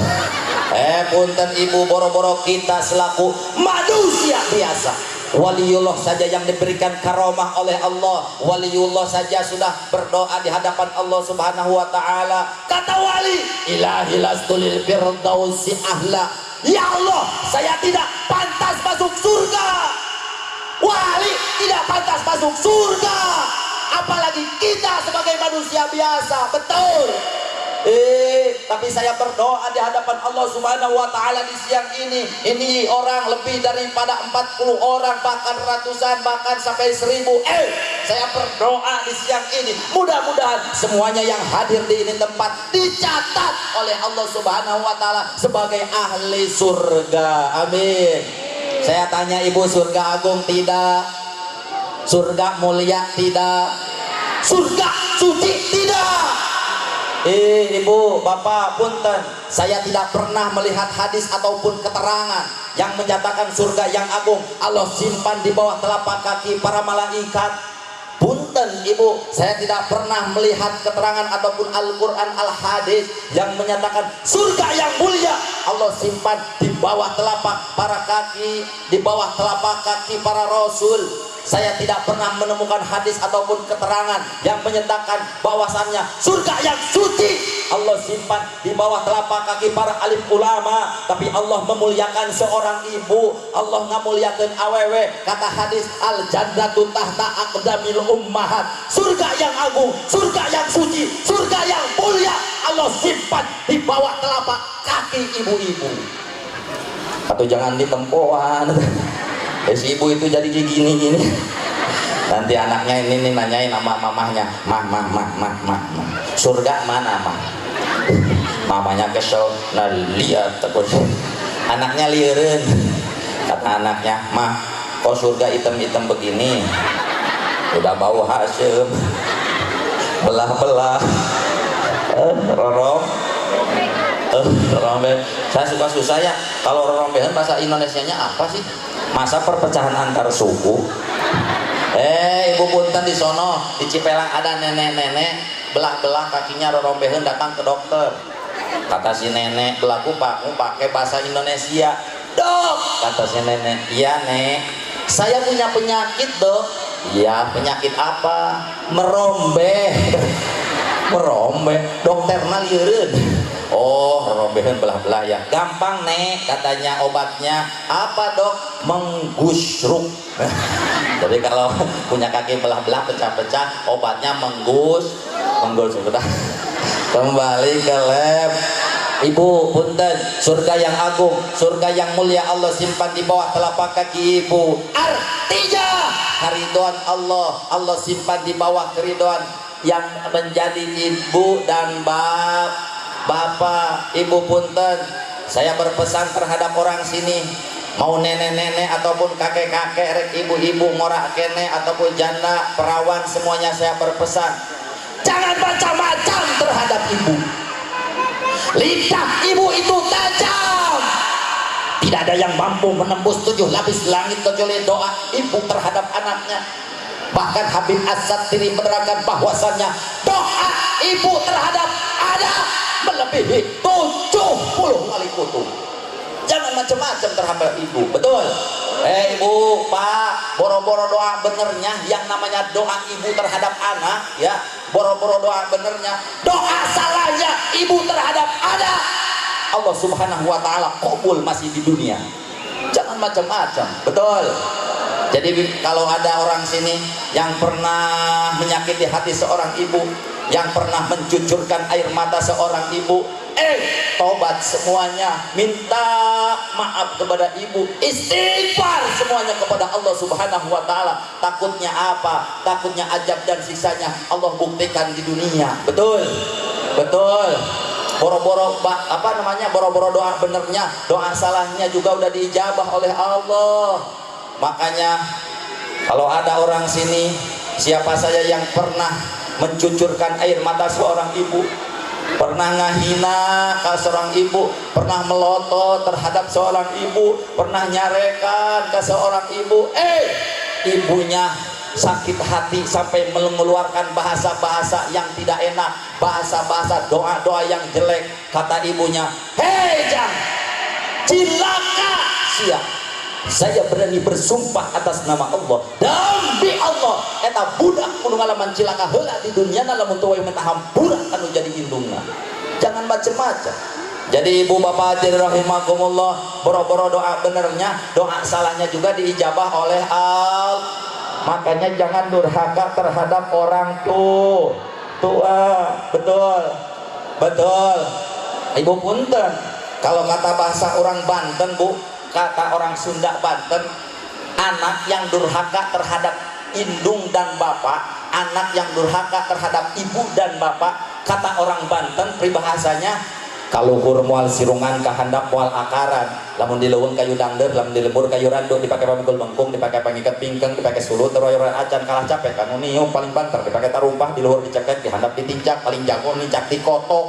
Punten ibu, boro-boro kita selaku manusia biasa, waliullah saja yang diberikan karomah oleh Allah, waliullah saja sudah berdoa di hadapan Allah Subhanahu wa taala. Kata wali, ilahi lastulil firdausi ahla. Ya Allah, saya tidak pantas masuk surga. Wali tidak pantas masuk surga, apalagi kita sebagai manusia biasa, betul. Tapi saya berdoa di hadapan Allah Subhanahu wa taala di siang ini. Ini orang lebih daripada 40 orang, bahkan ratusan, bahkan sampai 1000. Saya berdoa di siang ini, mudah-mudahan semuanya yang hadir di ini tempat dicatat oleh Allah Subhanahu wa taala sebagai ahli surga. Amin. Saya tanya ibu, surga agung tidak? Surga mulia tidak? Surga suci tidak? Ibu, bapak, punten, saya tidak pernah melihat hadis ataupun keterangan yang menyatakan surga yang agung Allah simpan di bawah telapak kaki para malaikat. Punten ibu, saya tidak pernah melihat keterangan ataupun Al-Quran, Al-Hadis yang menyatakan surga yang mulia Allah simpan di bawah telapak para kaki, di bawah telapak kaki para rasul. Saya tidak pernah menemukan hadis ataupun keterangan yang menyatakan bahwasannya surga yang suci Allah simpan di bawah telapak kaki para alim ulama. Tapi Allah memuliakan seorang ibu, Allah ngamuliakan awewe. Kata hadis, al jannatu tahta aqdamil ummahat. Surga yang agung, surga yang suci, surga yang mulia Allah simpan di bawah telapak kaki ibu-ibu. Atau jangan ditempuhan. Si ibu itu jadi gini-gini. Nanti anaknya ini nih nanyain sama mamahnya, mah, surga mana mah? Mamanya kesel, nah lihat terus. Anaknya liurin. Kata anaknya, mah, kok surga hitam-hitam begini? Udah bau hasem, belah-belah, rorong. Rorombe. Saya suka susah ya. Kalau rorombehan bahasa Indonesianya apa sih? Masa perpecahan antar suku? Ibu punten di sono di Cipelang ada nenek-nenek belah-belah kakinya rorombehan, datang ke dokter. Kata si nenek, belaku pakai bahasa Indonesia. Dok, kata si nenek, iya nek, saya punya penyakit dok. Iya, penyakit apa? Merombeh. Merombeh, dokter nalieureun. Oh, rorombehan belah-belah ya. Gampang nek, katanya obatnya. Apa dok? Menggusruk. Jadi kalau punya kaki belah-belah pecah-pecah, obatnya menggusruk. Kembali ke lab. Ibu punten, surga yang agung, surga yang mulia Allah simpan di bawah telapak kaki ibu. Artinya keridhaan Allah, Allah simpan di bawah keridhaan yang menjadi ibu dan bapak. Ibu punten, saya berpesan terhadap orang sini, mau nenek-nenek ataupun kakek-kakek, rek ibu-ibu, ngorak kene ataupun janda, perawan, semuanya saya berpesan, jangan macam-macam terhadap ibu. Lidah ibu itu tajam. Tidak ada yang mampu menembus 7 lapis langit kecuali doa ibu terhadap anaknya. Bahkan Habib As-Sattiri menerangkan bahwasannya doa ibu terhadap anak melebihi 70 kali kutu. Jangan macam-macam terhadap ibu, betul? Ibu, pak, boro-boro doa benernya, yang namanya doa ibu terhadap anak, ya, boro-boro doa benernya, doa salahnya ibu terhadap anak, Allah Subhanahu wa Ta'ala kabul masih di dunia. Jangan macam-macam, betul? Jadi kalau ada orang sini yang pernah menyakiti hati seorang ibu, yang pernah mencucurkan air mata seorang ibu, tobat semuanya, minta maaf kepada ibu, istighfar semuanya kepada Allah Subhanahu wa Ta'ala. Takutnya apa? Takutnya azab dan siksanya Allah buktikan di dunia. Betul? Betul. Boro-boro boro-boro doa benernya, doa salahnya juga udah diijabah oleh Allah. Makanya kalau ada orang sini, siapa saja yang pernah mencucurkan air mata seorang ibu, pernah ngahina ke seorang ibu, pernah melotot terhadap seorang ibu, pernah nyarekan ke seorang ibu, ibunya sakit hati sampai mengeluarkan bahasa-bahasa yang tidak enak, bahasa-bahasa doa-doa yang jelek. Kata ibunya, hei jang, cilaka siap, saya berani bersumpah atas nama Allah, demi Allah eta budak kudu ngalaman cilaka heula di dunia lamun teu minta hampura anu jadi indungna. Jangan macam-macam. Jadi ibu bapak hadirin rahimakumullah, boro-boro doa benernya, doa salahnya juga diijabah oleh Allah. Makanya jangan durhaka terhadap orang tua. Betul. Betul. Ibu punten, kalau kata bahasa orang Banten, Bu, kata orang Sunda Banten, anak yang durhaka terhadap indung dan bapak, anak yang durhaka terhadap ibu dan bapak, kata orang Banten peribahasanya, kalau hur mual sirungan kahandap mual akaran, lamun dileuweung kayu dangder, lamun dilebur kayu randuk, dipakai pamikul bengkung, dipakai pangikat pingkeng, dipakai sulut teroyoran acan kalah capek kanu niung paling banter, dipakai tarumpah, diluhur diceket, dihandap ditincak, paling jago nincak dikotok.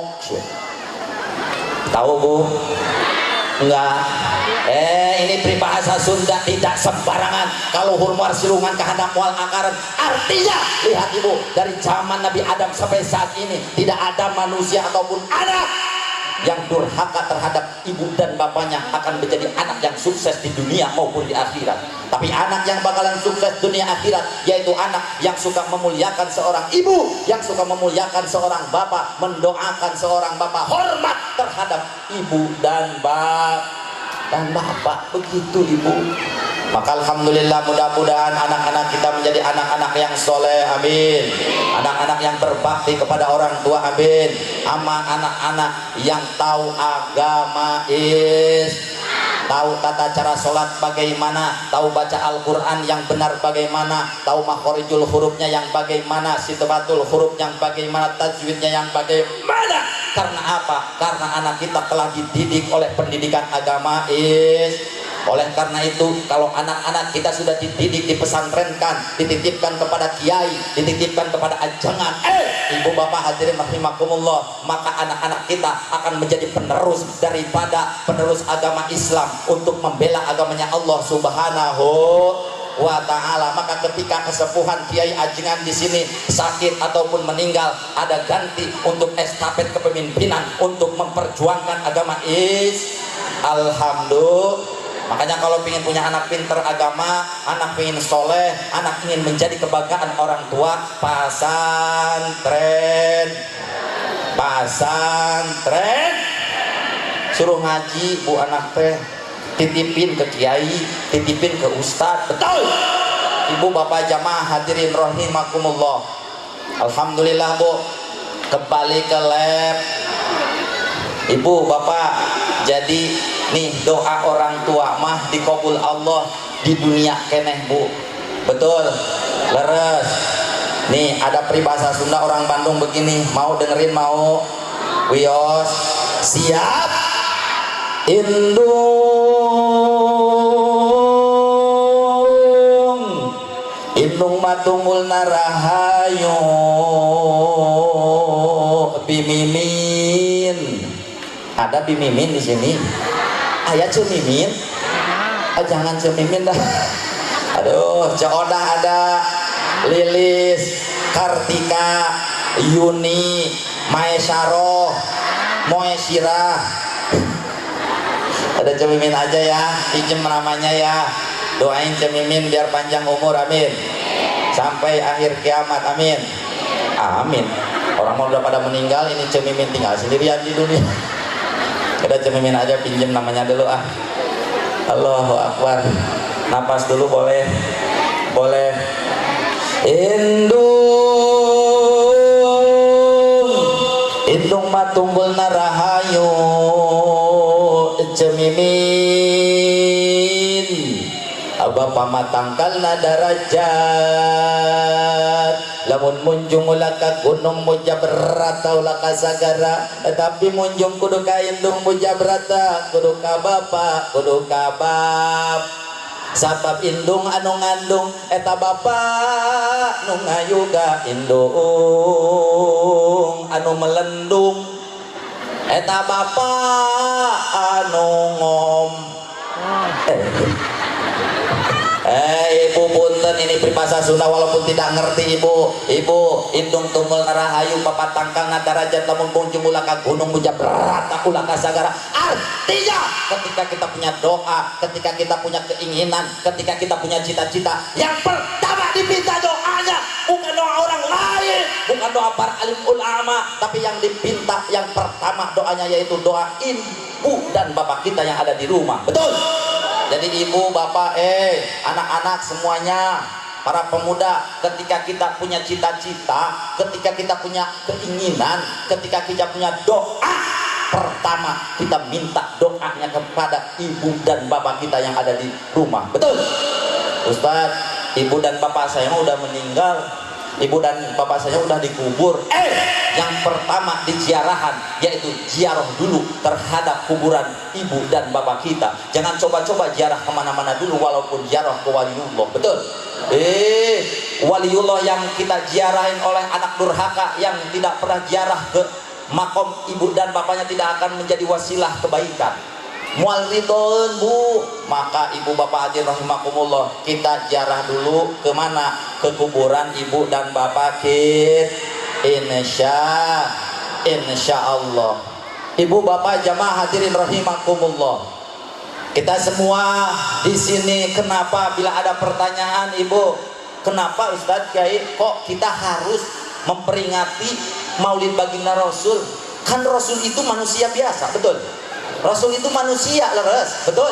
Tahu Bu? Enggak. Ini peribahasa Sunda tidak sembarangan. Kalau hurmuar silungan kehandap mual akaran, artinya lihat ibu, dari zaman Nabi Adam sampai saat ini tidak ada manusia ataupun anak yang durhaka terhadap ibu dan bapaknya akan menjadi anak yang sukses di dunia maupun di akhirat. Tapi anak yang bakalan sukses dunia akhirat yaitu anak yang suka memuliakan seorang ibu, yang suka memuliakan seorang bapak, mendoakan seorang bapak, hormat terhadap ibu dan bapak. Begitu ibu. Maka alhamdulillah, mudah-mudahan anak-anak kita menjadi anak-anak yang soleh, amin. Anak-anak yang berbakti kepada orang tua, amin. Ama anak-anak yang tahu agama tahu tata cara sholat bagaimana, tahu baca Al-Quran yang benar bagaimana, tahu makhorijul hurufnya yang bagaimana, sitobatul huruf yang bagaimana, tajwidnya yang bagaimana. Karena apa? Karena anak kita telah dididik oleh pendidikan agama. Oleh karena itu, kalau anak-anak kita sudah dididik, dipesantrenkan, dititipkan kepada kiai, dititipkan kepada ajangan, ibu bapak hadirin rahimakumullah, maka anak-anak kita akan menjadi penerus daripada penerus agama Islam untuk membela agamanya Allah Subhanahu wa Ta'ala. Maka ketika kesepuhan kiai ajengan di sini sakit ataupun meninggal, ada ganti untuk estafet kepemimpinan untuk memperjuangkan agama Alhamdulillah. Makanya kalau ingin punya anak pinter agama, anak ingin soleh, anak ingin menjadi kebanggaan orang tua, pasantren, suruh ngaji bu anak teh, titipin ke kiai, titipin ke ustadz. Betul ibu bapak jamaah hadirin rahimakumullah. Alhamdulillah Bu, kembali ke lab. Ibu bapak, jadi nih doa orang tua mah dikabul Allah di dunia keneh Bu. Betul, leres. Nih ada peribahasa Sunda orang Bandung begini, mau dengerin mau? Wios, siap. Indung matungul narahayu bimimin. Ada bimimin di sini. Ayah Cumimin. Jangan Cumimin dah. Aduh, Codah ada, Lilis, Kartika, Yuni, Maesaroh, Moesirah. Ada Cemimin aja ya, pinjem namanya ya. Doain Cemimin biar panjang umur, amin. Sampai akhir kiamat, amin. Amin. Orang mau udah pada meninggal, ini Cemimin tinggal sendirian di dunia. Ada Cemimin aja, pinjem namanya dulu ah. Allahu Akbar. Napas dulu boleh. Boleh. Indung matumbul narahayu Cemimin aba pamatangkal na darajat lamun munjung ulah ka gunung Mujabrata ulah ka sagara tapi munjung kudu ka indung Mujabrata kudu ka bapa kudu ka bab sabab indung anu ngandung eta bapa nu ngayuga indung anu melendung eta bapa anu ngom ibu punten ini pripasa Sunda walaupun tidak ngerti ibu indung tunggul narahayu papat tangkang nadarajat lamun punjung ulah ka gunung Mujabrata ulah ka sagara. Artinya ketika kita punya doa, ketika kita punya keinginan, ketika kita punya cita-cita, yang pertama diminta doanya bukan doa orang lain, bukan doa para alim ulama, tapi yang dipinta yang pertama doanya yaitu doa ibu dan bapak kita yang ada di rumah. Betul. Jadi ibu, bapak, anak-anak semuanya, para pemuda, ketika kita punya cita-cita, ketika kita punya keinginan, ketika kita punya doa, pertama kita minta doanya kepada ibu dan bapak kita yang ada di rumah. Betul? Ustadz, ibu dan bapak saya udah meninggal, ibu dan bapak saya udah dikubur. Yang pertama di ziarahan yaitu ziarah dulu terhadap kuburan ibu dan bapak kita. Jangan coba-coba ziarah kemana-mana dulu walaupun ziarah ke waliullah. Betul? Waliullah yang kita ziarahin oleh anak durhaka yang tidak pernah ziarah ke makom ibu dan bapaknya tidak akan menjadi wasilah kebaikan. Mual ridon bu, maka ibu bapak hadirin rahimakumullah, kita ziarah dulu kemana? Ke kuburan ibu dan bapak kita. Insya Allah. Ibu bapak jamaah hadirin rahimakumullah, kita semua di sini kenapa bila ada pertanyaan ibu, kenapa Ustadz Kiai kok kita harus memperingati Maulid Baginda Rasul? Kan Rasul itu manusia biasa, betul? Rasul itu manusia, leres, betul?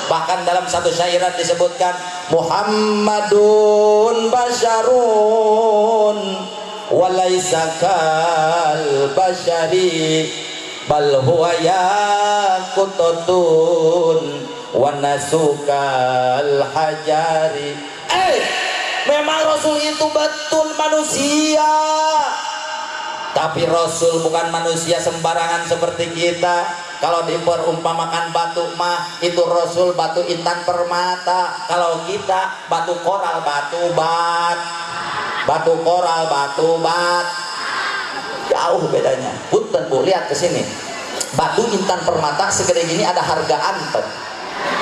Bahkan dalam satu syairan disebutkan Muhammadun basyarun walaisa kal basyari bal huwa yaqutun wa nasukal hajari. Memang Rasul itu betul manusia, tapi Rasul bukan manusia sembarangan seperti kita. Kalau diperumpamakan batu mah itu Rasul batu intan permata, kalau kita batu koral batu bat, batu koral batu bat, jauh bedanya. Punten bu, lihat ke sini, batu intan permata segede gini ada hargaan,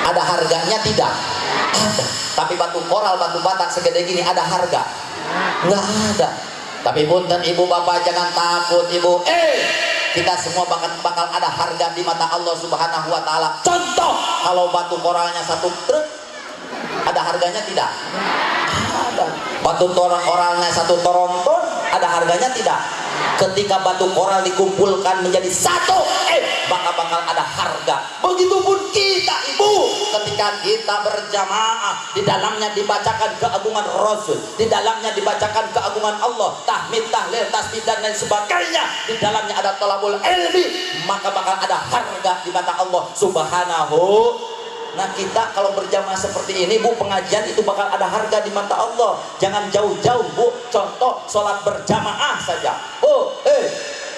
ada harganya tidak ada. Tapi batu koral batu batak segede gini ada harga nggak ada. Tapi punten ibu bapak jangan takut ibu, kita semua bakal ada harga di mata Allah Subhanahu wa taala. Contoh, kalau batu koralnya satu truk, ada harganya tidak? Ada. Batu koralnya satu toronton, ada harganya tidak? Ketika batu koral dikumpulkan menjadi satu, bakal ada harga. Begitupun kita ibu, ketika kita berjamaah, di dalamnya dibacakan keagungan Rasul, di dalamnya dibacakan keagungan Allah, tahmid, tahlil, tasbih dan lain sebagainya, di dalamnya ada thalabul ilmi, maka bakal ada harga di mata Allah Subhanahu. Nah kita kalau berjamaah seperti ini bu, pengajian itu bakal ada harga di mata Allah. Jangan jauh-jauh bu, contoh sholat berjamaah saja.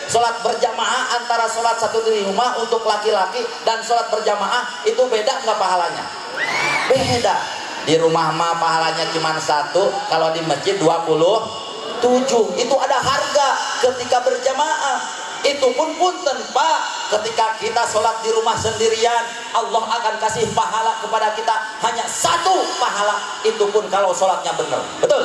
Sholat berjamaah antara sholat satu di rumah untuk laki-laki dan sholat berjamaah itu beda nggak pahalanya? Beda. Di rumah mah pahalanya cuma satu, kalau di masjid 27. Itu ada harga ketika berjamaah. Itu pun punten pak, ketika kita sholat di rumah sendirian, Allah akan kasih pahala kepada kita hanya satu pahala, itu pun kalau sholatnya benar. Betul?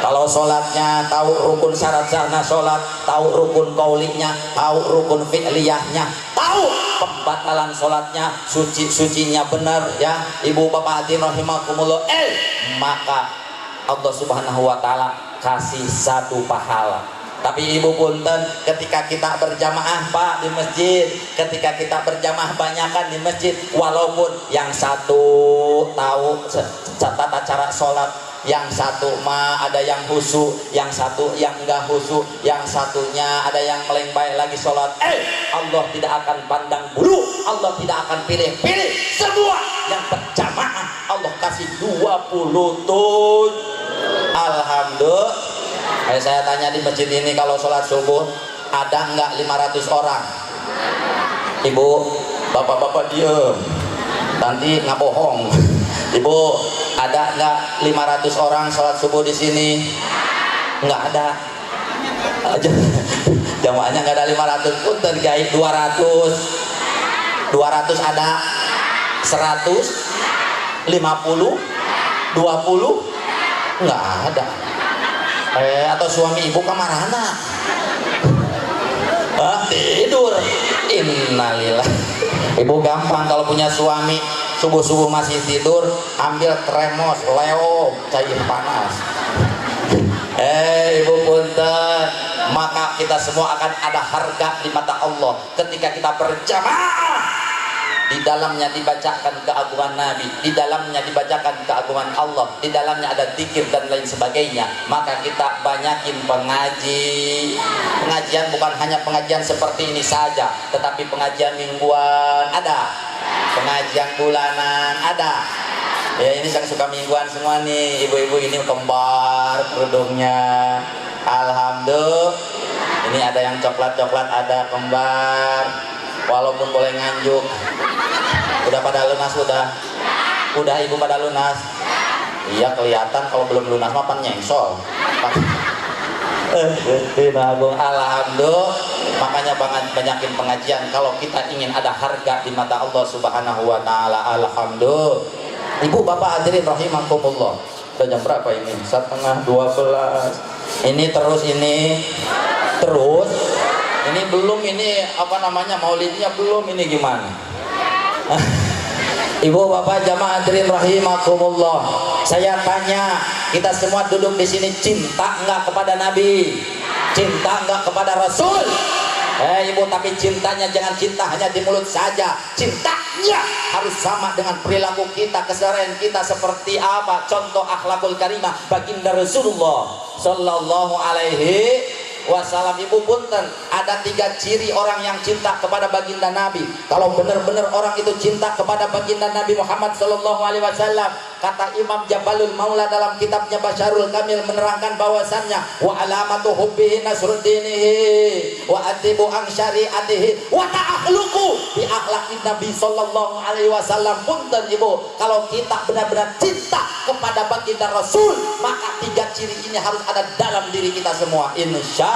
Kalau sholatnya tahu rukun syarat-syaratnya sholat, tahu rukun kaulinya, tahu rukun fi'liyahnya, tahu pembatalan sholatnya, sucinya benar ya ibu bapak hadirin rahimakumullah, maka Allah subhanahu wa ta'ala kasih satu pahala. Tapi ibu punten, ketika kita berjamaah pak di masjid, ketika kita berjamaah banyakan di masjid, walaupun yang satu tahu tata cara sholat, yang satu mah ada yang khusyuk, yang satu yang enggak khusyuk, yang satunya ada yang melengbai lagi sholat, Allah tidak akan pandang bulu, Allah tidak akan pilih-pilih, semua yang berjamaah Allah kasih 27. Alhamdulillah. Saya tanya di masjid ini, kalau sholat subuh ada enggak 500 orang? Ibu, bapak-bapak diem, nanti nggak bohong. Ibu, ada enggak 500 orang sholat subuh di sini? Enggak ada. Jamaahnya enggak ada 500 pun terkait 200 ada, 100, 50, 20 enggak ada. Atau suami ibu kamarana tidur. Innalillah. Ibu gampang kalau punya suami subuh-subuh masih tidur, ambil termos leo cair panas. Ibu punten, maka kita semua akan ada harga di mata Allah ketika kita berjamaah. Di dalamnya dibacakan keagungan Nabi, di dalamnya dibacakan keagungan Allah, di dalamnya ada zikir dan lain sebagainya. Maka kita banyakin pengajian, bukan hanya pengajian seperti ini saja, tetapi pengajian mingguan ada, pengajian bulanan ada. Ya ini yang suka mingguan semua nih, ibu-ibu ini kembar kerudungnya. Alhamdulillah. Ini ada yang coklat-coklat, ada kembar. Walaupun boleh nganjuk. Udah pada lunas, udah ibu pada lunas. Iya kelihatan, kalau belum lunas mah pan nyengsol. Alhamdulillah. Makanya banyakin pengajian kalau kita ingin ada harga di mata Allah subhanahu wa ta'ala. Alhamdulillah. Ibu bapak hadirin rahimakumullah, udah jam berapa ini? 11:30. Ini terus ini belum, ini apa namanya, maulidnya belum, ini gimana? Ibu bapak jamaah hadirin rahimakumullah, saya tanya, kita semua duduk di sini cinta enggak kepada Nabi? Cinta enggak kepada Rasul? Ibu, tapi cintanya jangan cinta hanya di mulut saja, cintanya harus sama dengan perilaku kita, keseharian kita seperti apa? Contoh akhlakul karimah baginda Rasulullah sallallahu alaihi wasallam. Ibu punten, ada 3 ciri orang yang cinta kepada baginda Nabi. Kalau benar-benar orang itu cinta kepada baginda Nabi Muhammad sallallahu alaihi wasallam, kata Imam Jabalul Maula dalam kitabnya Basyarul Kamil menerangkan bahwasannya wa alamatu hubbihi nasruddinihi wa atibu an syariatihi wa ta'akhluqu bi akhlaqin Nabi sallallahu alaihi wasallam. Punten ibu, kalau kita benar-benar cinta kepada baginda Rasul, maka 3 ciri ini harus ada dalam diri kita semua, insya.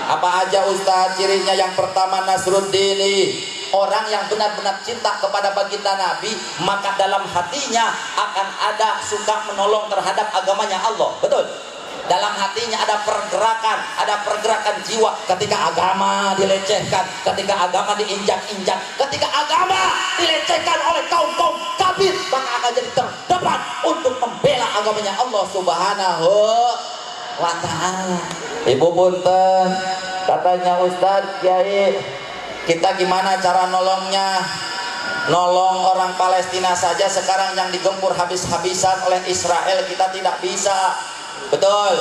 Apa aja Ustaz cirinya? Yang pertama nasruddini, orang yang benar-benar cinta kepada baginda Nabi, maka dalam hatinya akan ada suka menolong terhadap agamanya Allah. Betul? Dalam hatinya ada pergerakan jiwa ketika agama dilecehkan, ketika agama diinjak-injak, ketika agama dilecehkan oleh kaum-kaum kafir, maka akan jadi terdepan untuk membela agamanya Allah subhanahu wa ta'ala. Ibu punten, katanya Ustadz Kiai, kita gimana cara nolongnya? Nolong orang Palestina saja sekarang yang digempur habis-habisan oleh Israel, kita tidak bisa. Betul.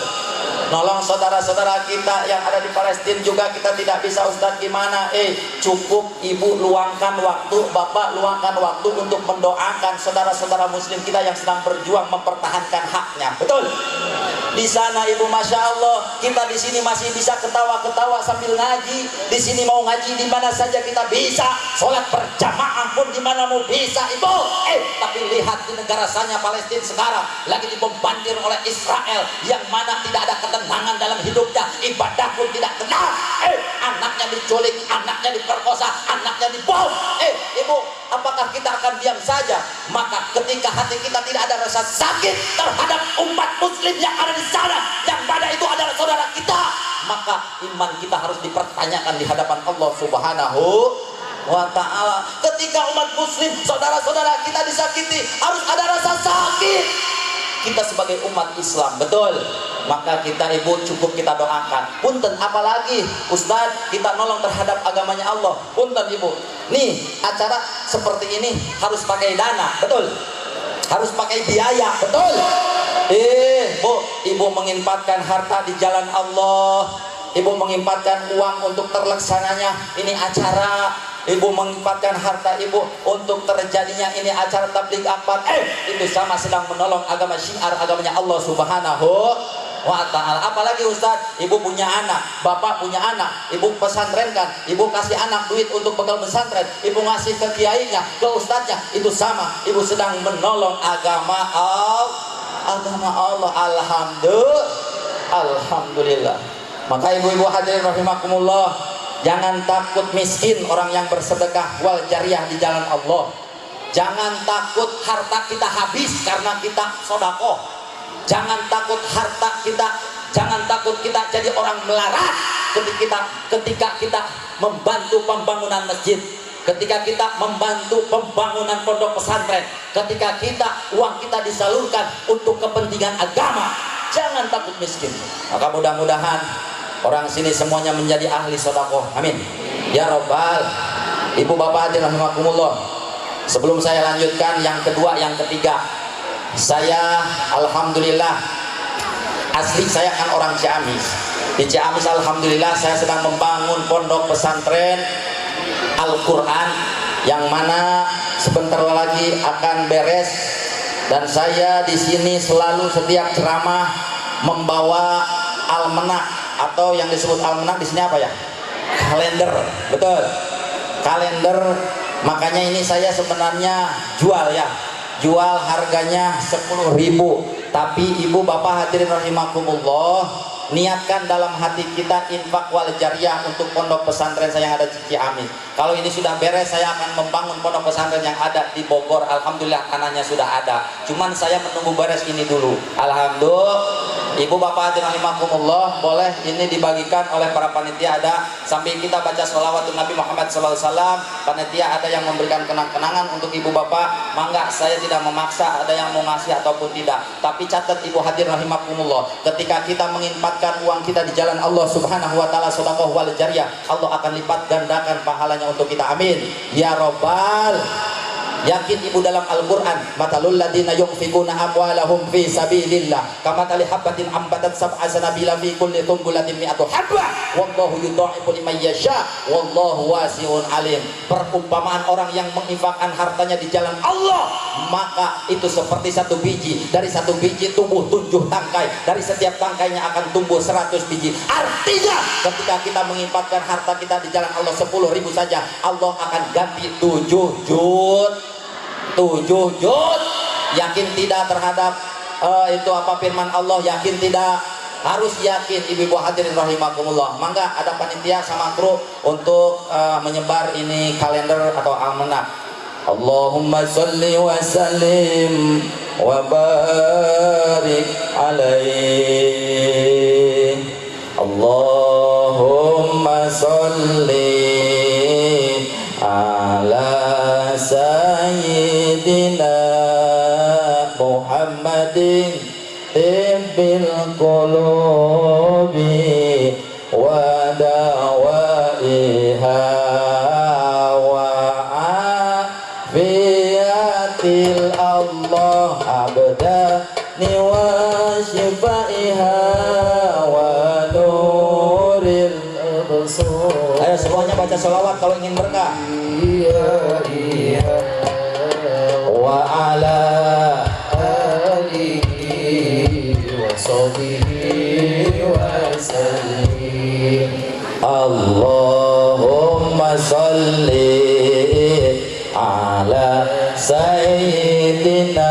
Nolong saudara-saudara kita yang ada di Palestina juga kita tidak bisa. Ustadz gimana? Cukup ibu luangkan waktu, bapak luangkan waktu untuk mendoakan saudara-saudara muslim kita yang sedang berjuang mempertahankan haknya. Betul. Di sana ibu, masya Allah, kita di sini masih bisa ketawa-ketawa sambil ngaji. Di sini mau ngaji di mana saja kita bisa. Sholat berjamaah pun di mana mau bisa ibu. Tapi lihat di negara sana Palestina sekarang lagi dibombardir oleh Israel, yang mana tidak ada ketenangan dalam hidupnya, ibadah pun tidak tenang. Anaknya diculik, anaknya diperkosa, anaknya dibom. Ibu, apakah kita akan diam saja? Maka ketika hati kita tidak ada rasa sakit terhadap umat muslim yang ada di sana, yang mana itu adalah saudara kita, maka iman kita harus dipertanyakan di hadapan Allah Subhanahu wa ta'ala. Ketika umat muslim, saudara-saudara kita disakiti, harus ada rasa sakit. Kita sebagai umat Islam, betul, maka kita ibu cukup kita doakan. Punten, apalagi Ustadz kita nolong terhadap agamanya Allah. Punten ibu, nih acara seperti ini harus pakai dana, betul, harus pakai biaya, betul. Bu, ibu menginfakkan harta di jalan Allah, ibu menginfakkan uang untuk terlaksananya ini acara, ibu menginfakkan harta ibu untuk terjadinya ini acara tabligh akbar, itu sama sedang menolong agama syiar, agamanya Allah Subhanahu wa ta'ala. Apalagi Ustaz, ibu punya anak, bapak punya anak, ibu pesantrenkan, ibu kasih anak duit untuk bekal pesantren, ibu ngasih ke kiainya, ke ustadznya, itu sama ibu sedang menolong agama Allah. Alhamdulillah. Maka ibu-ibu hadirin rahimakumullah, jangan takut miskin orang yang bersedekah wal jariyah di jalan Allah. Jangan takut harta kita habis karena kita sedekah. Jangan takut harta kita, jangan takut kita jadi orang melarat ketika kita membantu pembangunan masjid, ketika kita membantu pembangunan pondok pesantren, ketika uang kita disalurkan untuk kepentingan agama. Jangan takut miskin. Maka mudah-mudahan orang sini semuanya menjadi ahli sedekah. Amin ya robbal. Ibu bapak hadirin rahimakumullah, sebelum saya lanjutkan yang kedua, yang ketiga, saya alhamdulillah asli saya kan orang Ciamis. Di Ciamis alhamdulillah saya sedang membangun pondok pesantren Al-Quran yang mana sebentar lagi akan beres, dan saya di sini selalu setiap ceramah membawa almanak atau yang disebut almanak di sini apa ya? Kalender, betul. Kalender. Makanya ini saya sebenarnya jual harganya 10.000, tapi ibu bapak hadirin rahimakumullah, niatkan dalam hati kita infak wal jariyah untuk pondok pesantren saya yang ada di Ciamis. Kalau ini sudah beres, saya akan membangun pondok pesantren yang ada di Bogor. Alhamdulillah tanahnya sudah ada, cuman saya menunggu beres ini dulu. Alhamdulillah. Ibu bapak hadirin rahimakumullah, boleh ini dibagikan oleh para panitia, ada sambil kita baca sholawatun Nabi Muhammad SAW. Panitia ada yang memberikan kenang-kenangan untuk ibu bapak, mangga, saya tidak memaksa ada yang mau ngasih ataupun tidak, tapi catat ibu hadirin rahimakumullah, ketika kita menginfakkan uang kita di jalan Allah Subhanahu wa ta'ala, sedekah wal jariyah, Allah akan lipat gandakan pahalanya untuk kita. Amin ya robbal. Yakin ibu dalam Al-Quran, matalul ladina yunfikuna amwalahum fi sabilillah kamatali habbatin ambatat sab'a sanabila fi kulli tumbulatin mi'atu habbah wallahu yudha'ifu liman yasha wallahu wasi'un alim. Perumpamaan orang yang menginfakkan hartanya di jalan Allah, maka itu seperti satu biji, dari satu biji tumbuh 7 tangkai, dari setiap tangkainya akan tumbuh 100 biji. Artinya ketika kita menginfakkan harta kita di jalan Allah 10.000 saja, Allah akan ganti 7 juta. Yakin tidak terhadap itu apa firman Allah? Yakin tidak? Harus yakin ibu-ibu hadirin rahimakumullah. Mangga ada panitia sama kru untuk menyebar ini kalender atau almanak. Allahumma sholli wa sallim wa barik alaihi. Allahumma sholli ala sayyidina Muhammadin tibbil qulubi wa dawaiha wa afiyatil Allah abdani wa shifaiha wa nuril absar. Ayo semuanya baca sholawat kalau ingin berkah. Wa ala alihi wa sahbihi wa sallim. Allahumma sholli ala sayyidina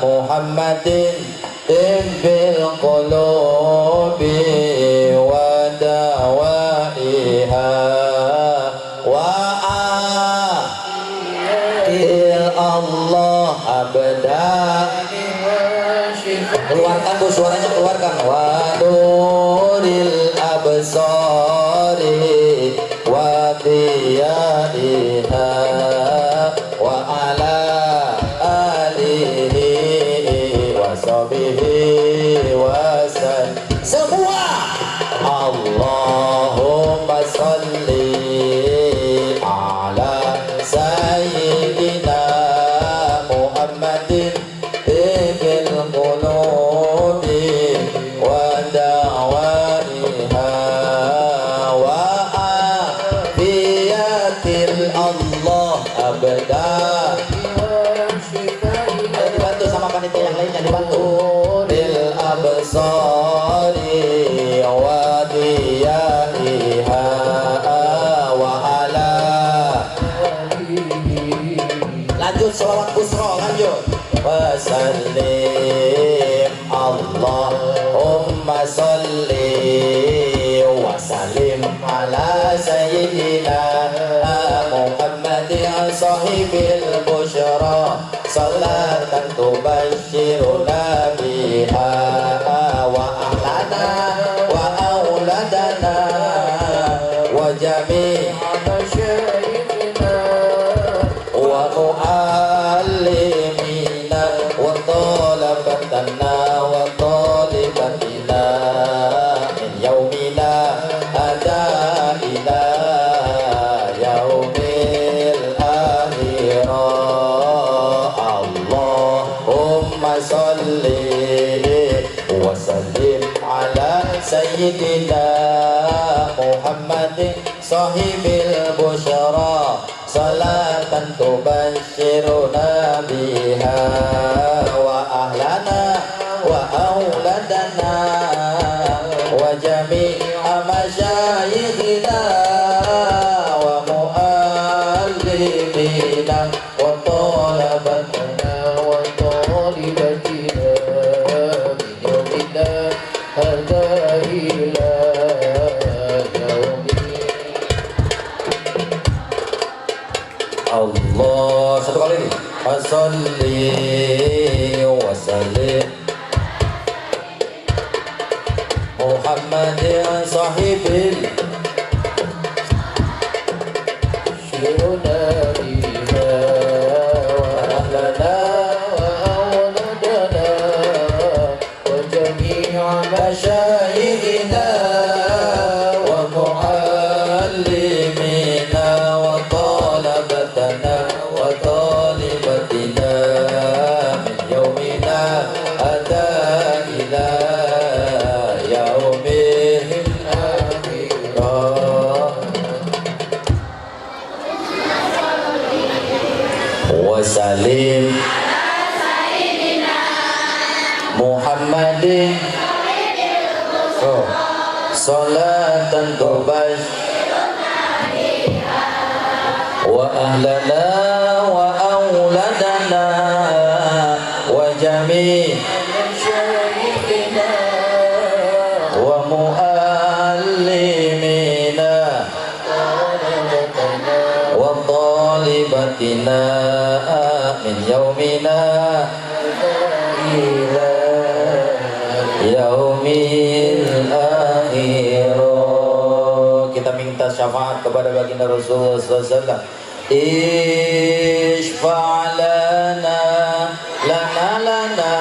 Muhammadin tibbil qulubi wa dawaiha biha wa il Allah abda. Keluarkan Bu, suaranya keluarkan. Wa nuril absari wa diyaiha wa ala alihi wa sahbihi wa sallam. Semua Allahumma salli ala sayyidina Muhammadin bil qulubi wa da'waiha wa afiyatil Allah abda. Dibantu sama panitia yang lainnya, dibantu. Bil absari wa diyaiha wa ala. Lanjut selawat busro, lanjut. Wa sallim Allahumma salli wa sallim ala sayyidina Muhammadin sahibil busyra salatan tubashiruna biha wa ahlana wa auladana wa jami' masyayikhina wa muallimina wa talabatana wa talibatina min yaumina ada ila yaumil akhirah. Allahumma salli wa sallim ala sayyidina Muhammadin sahibil busyra salatan tubashiruna biha wa ahlana wa auladana wa jami'a masyayikhina wa muallimina wa talabatana wa talibatina min yawmina hadha ila Allah. Satu kali ini. Wasalli wa sallim Muhammadin sahibil syuruna biha wa ahlana wa auladana wa jami'a masyayikhina wa muallimina wa talabatana wa talibatina min yaumina ada ila yaumil akhirah. Wa salim Muhammadin salatan tubash wa ahlana wa auladana wa jami' masyayikhina wa muallimina wa talibatina min yaumina ila yaumil akhir. Kita minta syafaat kepada baginda Rasulullah SAW. Ishfa' lana lana lana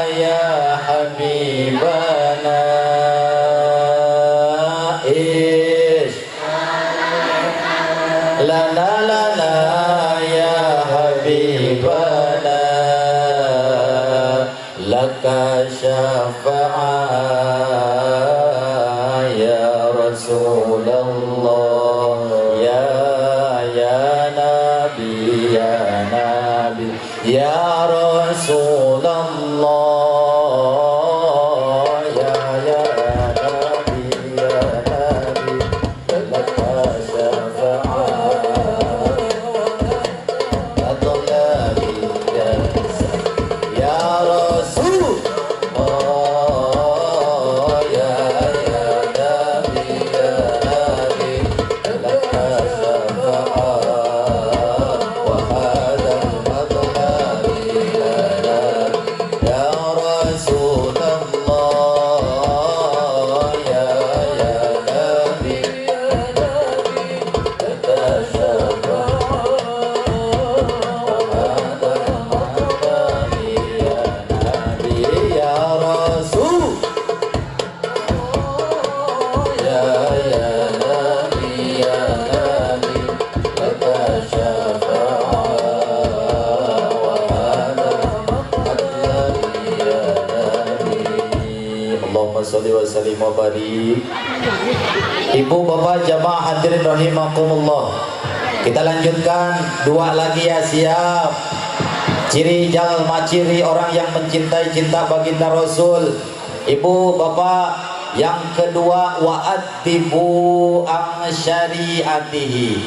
ya habibana. Lana lana ya habibana laka syafa'a ya Rasulullah ya Nabi ya Rasulullah ya Nabi laka syafa'a ya nabi laka syafa'a wa hada adlani ya nabi. Allahumma sholli wa sallim wa barik. Ibu bapak jamaah hadirin rahimakumullah, kita lanjutkan dua lagi ya, siap. Ciri jalma ciri orang yang mencintai cinta baginda Rasul. Ibu bapak, yang kedua wa'addibu ang syariatihi.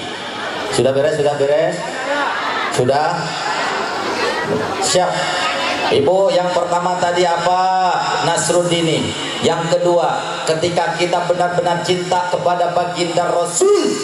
Sudah beres? Sudah beres? Sudah? Siap. Ibu, yang pertama tadi apa? Nasruddini. Yang kedua, ketika kita benar-benar cinta kepada baginda Rasul,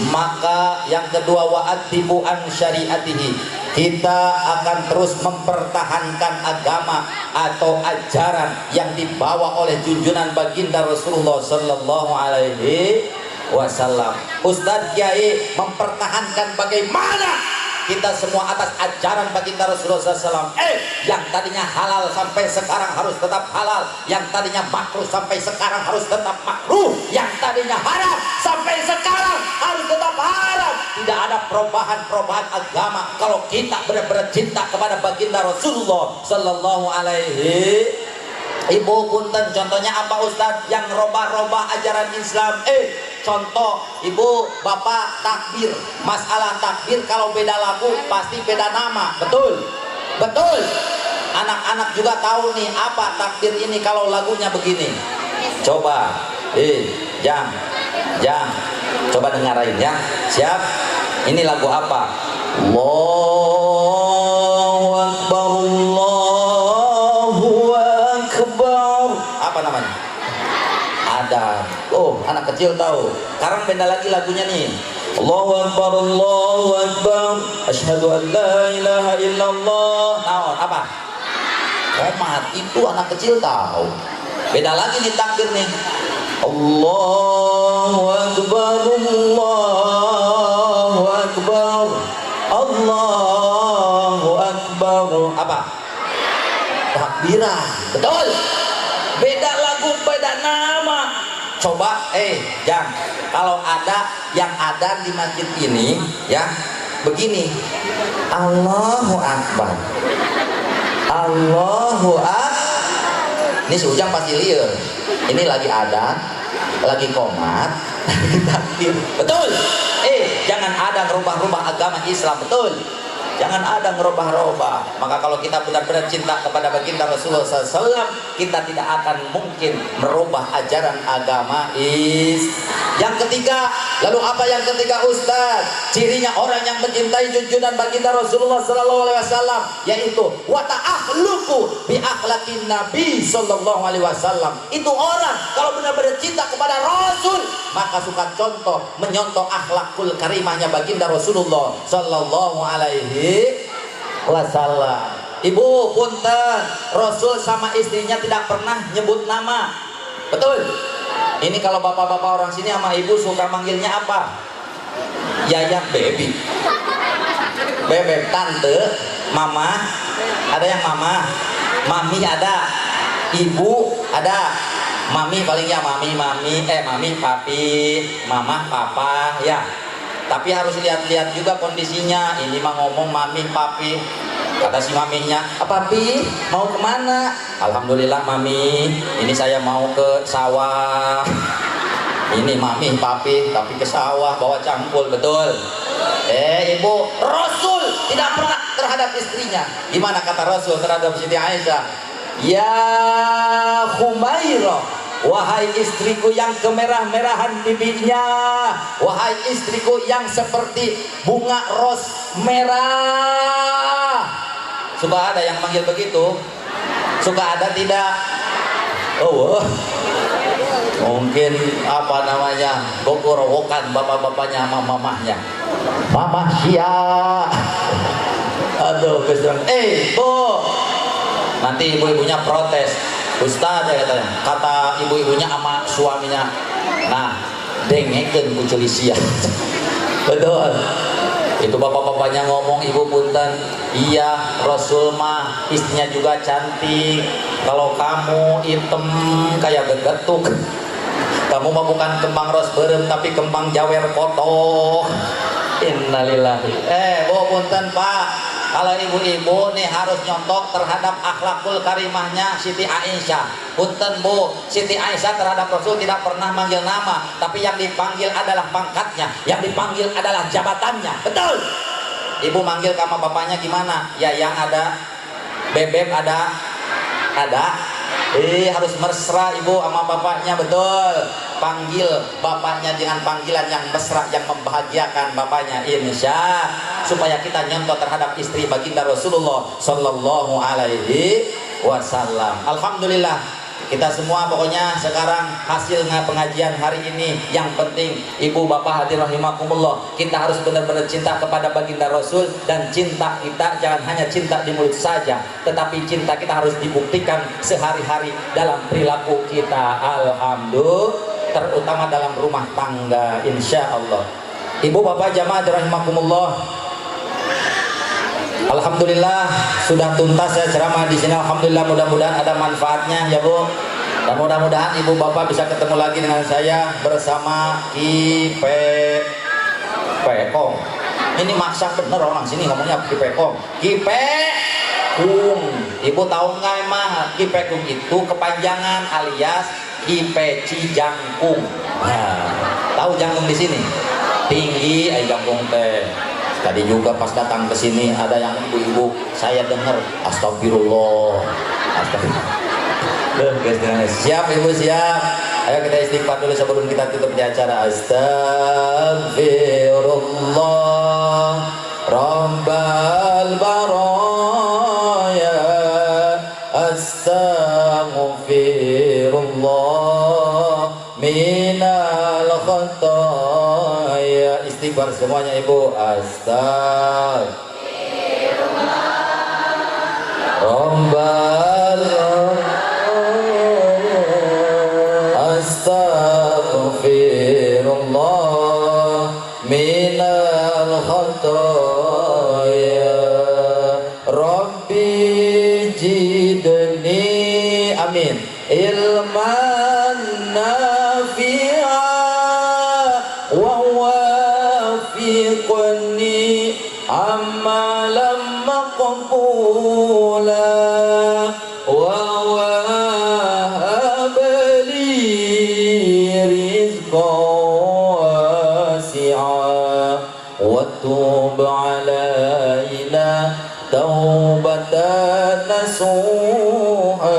maka yang kedua wa'addibu an syariatihi, kita akan terus mempertahankan agama atau ajaran yang dibawa oleh junjungan baginda Rasulullah sallallahu alaihi wasallam. Ustadz Kiai mempertahankan bagaimana kita semua atas ajaran baginda Rasulullah SAW. Yang tadinya halal sampai sekarang harus tetap halal, yang tadinya makruh sampai sekarang harus tetap makruh, yang tadinya haram sampai sekarang harus tetap haram. Tidak ada perubahan agama kalau kita benar-benar cinta kepada baginda Rasulullah sallallahu alaihi. Ibu punten, contohnya apa Ustadz yang robah-robah ajaran Islam? Contoh ibu bapak takbir, masalah takbir kalau beda lagu pasti beda nama, betul? Betul. Anak-anak juga tahu nih apa takbir ini kalau lagunya begini. Coba, jang, coba dengarin ya, siap? Ini lagu apa? Allahu Akbar, Allahu Akbar. Apa namanya? Ada. Oh, anak kecil tahu. Sekarang beda lagi lagunya nih. Allahu Akbar, Allahu Akbar, asyhadu an la ilaha illallah. Naon apa? Komat. Itu anak kecil tahu. Beda lagi nih takbir nih. Allahu Akbar, Allahu Akbar, Allahu Akbar. Apa? Takbiran. Betul. Beda lagu, beda nama. Coba, Jang, kalau ada yang ada di masjid ini, ya, begini. Allahu Akbar, Allahu Akbar. Ini si Ujang pasti liar. Ini lagi ada, lagi komat, lagi takbir. Betul. Jangan ada ngerubah-rubah agama Islam, betul. Jangan ada ngerubah-rubah. Maka kalau kita benar-benar cinta kepada baginda Rasulullah SAW, kita tidak akan mungkin merubah ajaran agama Yang ketiga, lalu apa yang ketiga Ustaz? Cirinya orang yang mencintai junjungan baginda Rasulullah SAW, yaitu wa ta'akhluqu bi akhlaqin Nabi sallallahu alaihi wasallam. Itu orang kalau benar-benar cinta kepada Rasul, maka suka menyontoh akhlakul karimahnya baginda Rasulullah sallallahu alaihi wasallam. Ibu punten, Rasul sama istrinya tidak pernah nyebut nama. Betul? Ini kalau bapak-bapak orang sini sama ibu suka manggilnya apa? Yayang, baby, bebek, tante, mama. Ada yang mama, mami ada, ibu ada, mami paling ya mami, papi, mama, papa, ya. Tapi harus lihat-lihat juga kondisinya. Ini mah ngomong mami, papi. Kata si maminya, papi mau kemana? Alhamdulillah mami, ini saya mau ke sawah. Ini mami, papi, tapi ke sawah bawa cangkul, betul? Ibu, Rasul tidak pernah terhadap istrinya. Gimana kata Rasul terhadap Siti Aisyah? Ya Humairah, wahai istriku yang kemerah-merahan bibirnya, wahai istriku yang seperti bunga ros merah. Suka ada yang manggil begitu? Suka ada tidak? Oh, mungkin apa namanya, gogorowokan bapak-bapaknya sama mamahnya. Mama Sia. Aduh, keserang. Bu, nanti ibu-ibunya protes. Ustaz ya katanya, kata ibu-ibunya sama suaminya, nah dengekeun ku Cia. Betul. Itu bapak-bapaknya ngomong, ibu punten, iya Rasul mah istrinya juga cantik, kalau kamu hitam kayak gegetuk. Kamu mah bukan kembang ros berem tapi kembang jawer kotoh. Innalillahi. Bu punten Pak, kalau ibu-ibu nih harus nyontok terhadap akhlakul karimahnya Siti Aisyah. Punten Bu, Siti Aisyah terhadap Rasul tidak pernah manggil nama, tapi yang dipanggil adalah pangkatnya, yang dipanggil adalah jabatannya. Betul? Ibu manggil sama bapaknya gimana? Ya yang ada bebek ada harus mesra ibu sama bapaknya. Betul, panggil bapaknya dengan panggilan yang mesra yang membahagiakan bapaknya, insya, supaya kita nyontoh terhadap istri baginda Rasulullah Sallallahu Alaihi Wasallam. Alhamdulillah kita semua pokoknya sekarang hasil pengajian hari ini yang penting ibu bapak hadirin rahimakumullah, kita harus benar-benar cinta kepada baginda Rasul, dan cinta kita jangan hanya cinta di mulut saja, tetapi cinta kita harus dibuktikan sehari-hari dalam perilaku kita. Alhamdulillah, terutama dalam rumah tangga, insya Allah. Ibu bapak jamaah rahimakumullah, alhamdulillah sudah tuntas ya ceramah di sini. Alhamdulillah, mudah-mudahan ada manfaatnya ya Bu. Dan mudah-mudahan ibu bapak bisa ketemu lagi dengan saya bersama Kipekong. Ini maksa bener orang sini ngomongnya Kipekong. Kipekung. Ibu tahu nggak emang Kipekung itu kepanjangan alias Kipeci Jangkung. Nah, tahu jangkung di sini? Tinggi ay jangkung teh. Tadi juga pas datang ke sini ada yang ibu-ibu, saya dengar astagfirullah. Astagfirullah. Siap ibu, siap. Ayo kita istighfar dulu sebelum kita tutup di acara. Astagfirullah Rabbal baraya, astaghfirullah minal khataya. Istighfar semuanya ibu. Astagfirullah Rabbal astaghfirullah minal khataya Rabbi jidni amin ilman nafi'a wa wafiqni amalan maqbula wa wahab li rizqan wasi'a wa tub alaina taubatan nasuha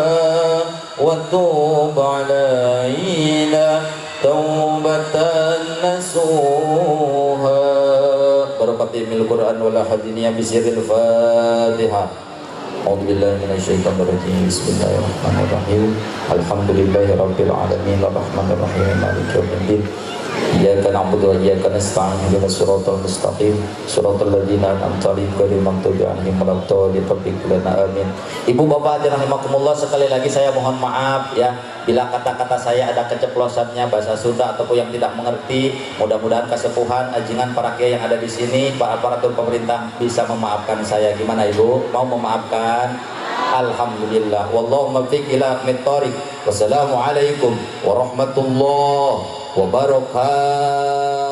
wa tub alaina taubatan nasuha. Barakatihil Quran wal hadiniya bisiril Fatihah. A'udzubillahi minasyaitonir rajim. Bismillahirrahmanirrahim. Alhamdulillahirabbil alamin arrahmanir rahim maliki yaumiddin. Iyyaka na'budu wa iyyaka nasta'in ihdinas siratal mustaqim siratal ladzina an'amta 'alaihim ghairil maghdubi 'alaihim waladdallin. Amin. Ibu bapak rahimakumullah, sekali lagi saya mohon maaf ya bila kata-kata saya ada keceplosannya bahasa Sunda ataupun yang tidak mengerti. Mudah-mudahan kesepuhan ajingan para kiai yang ada di sini, para aparatur pemerintah bisa memaafkan saya. Gimana ibu? Mau memaafkan? Alhamdulillah. Wallahu muwaffiq ila aqwamit thoriq. Wassalamualaikum warahmatullahi wabarakatuh.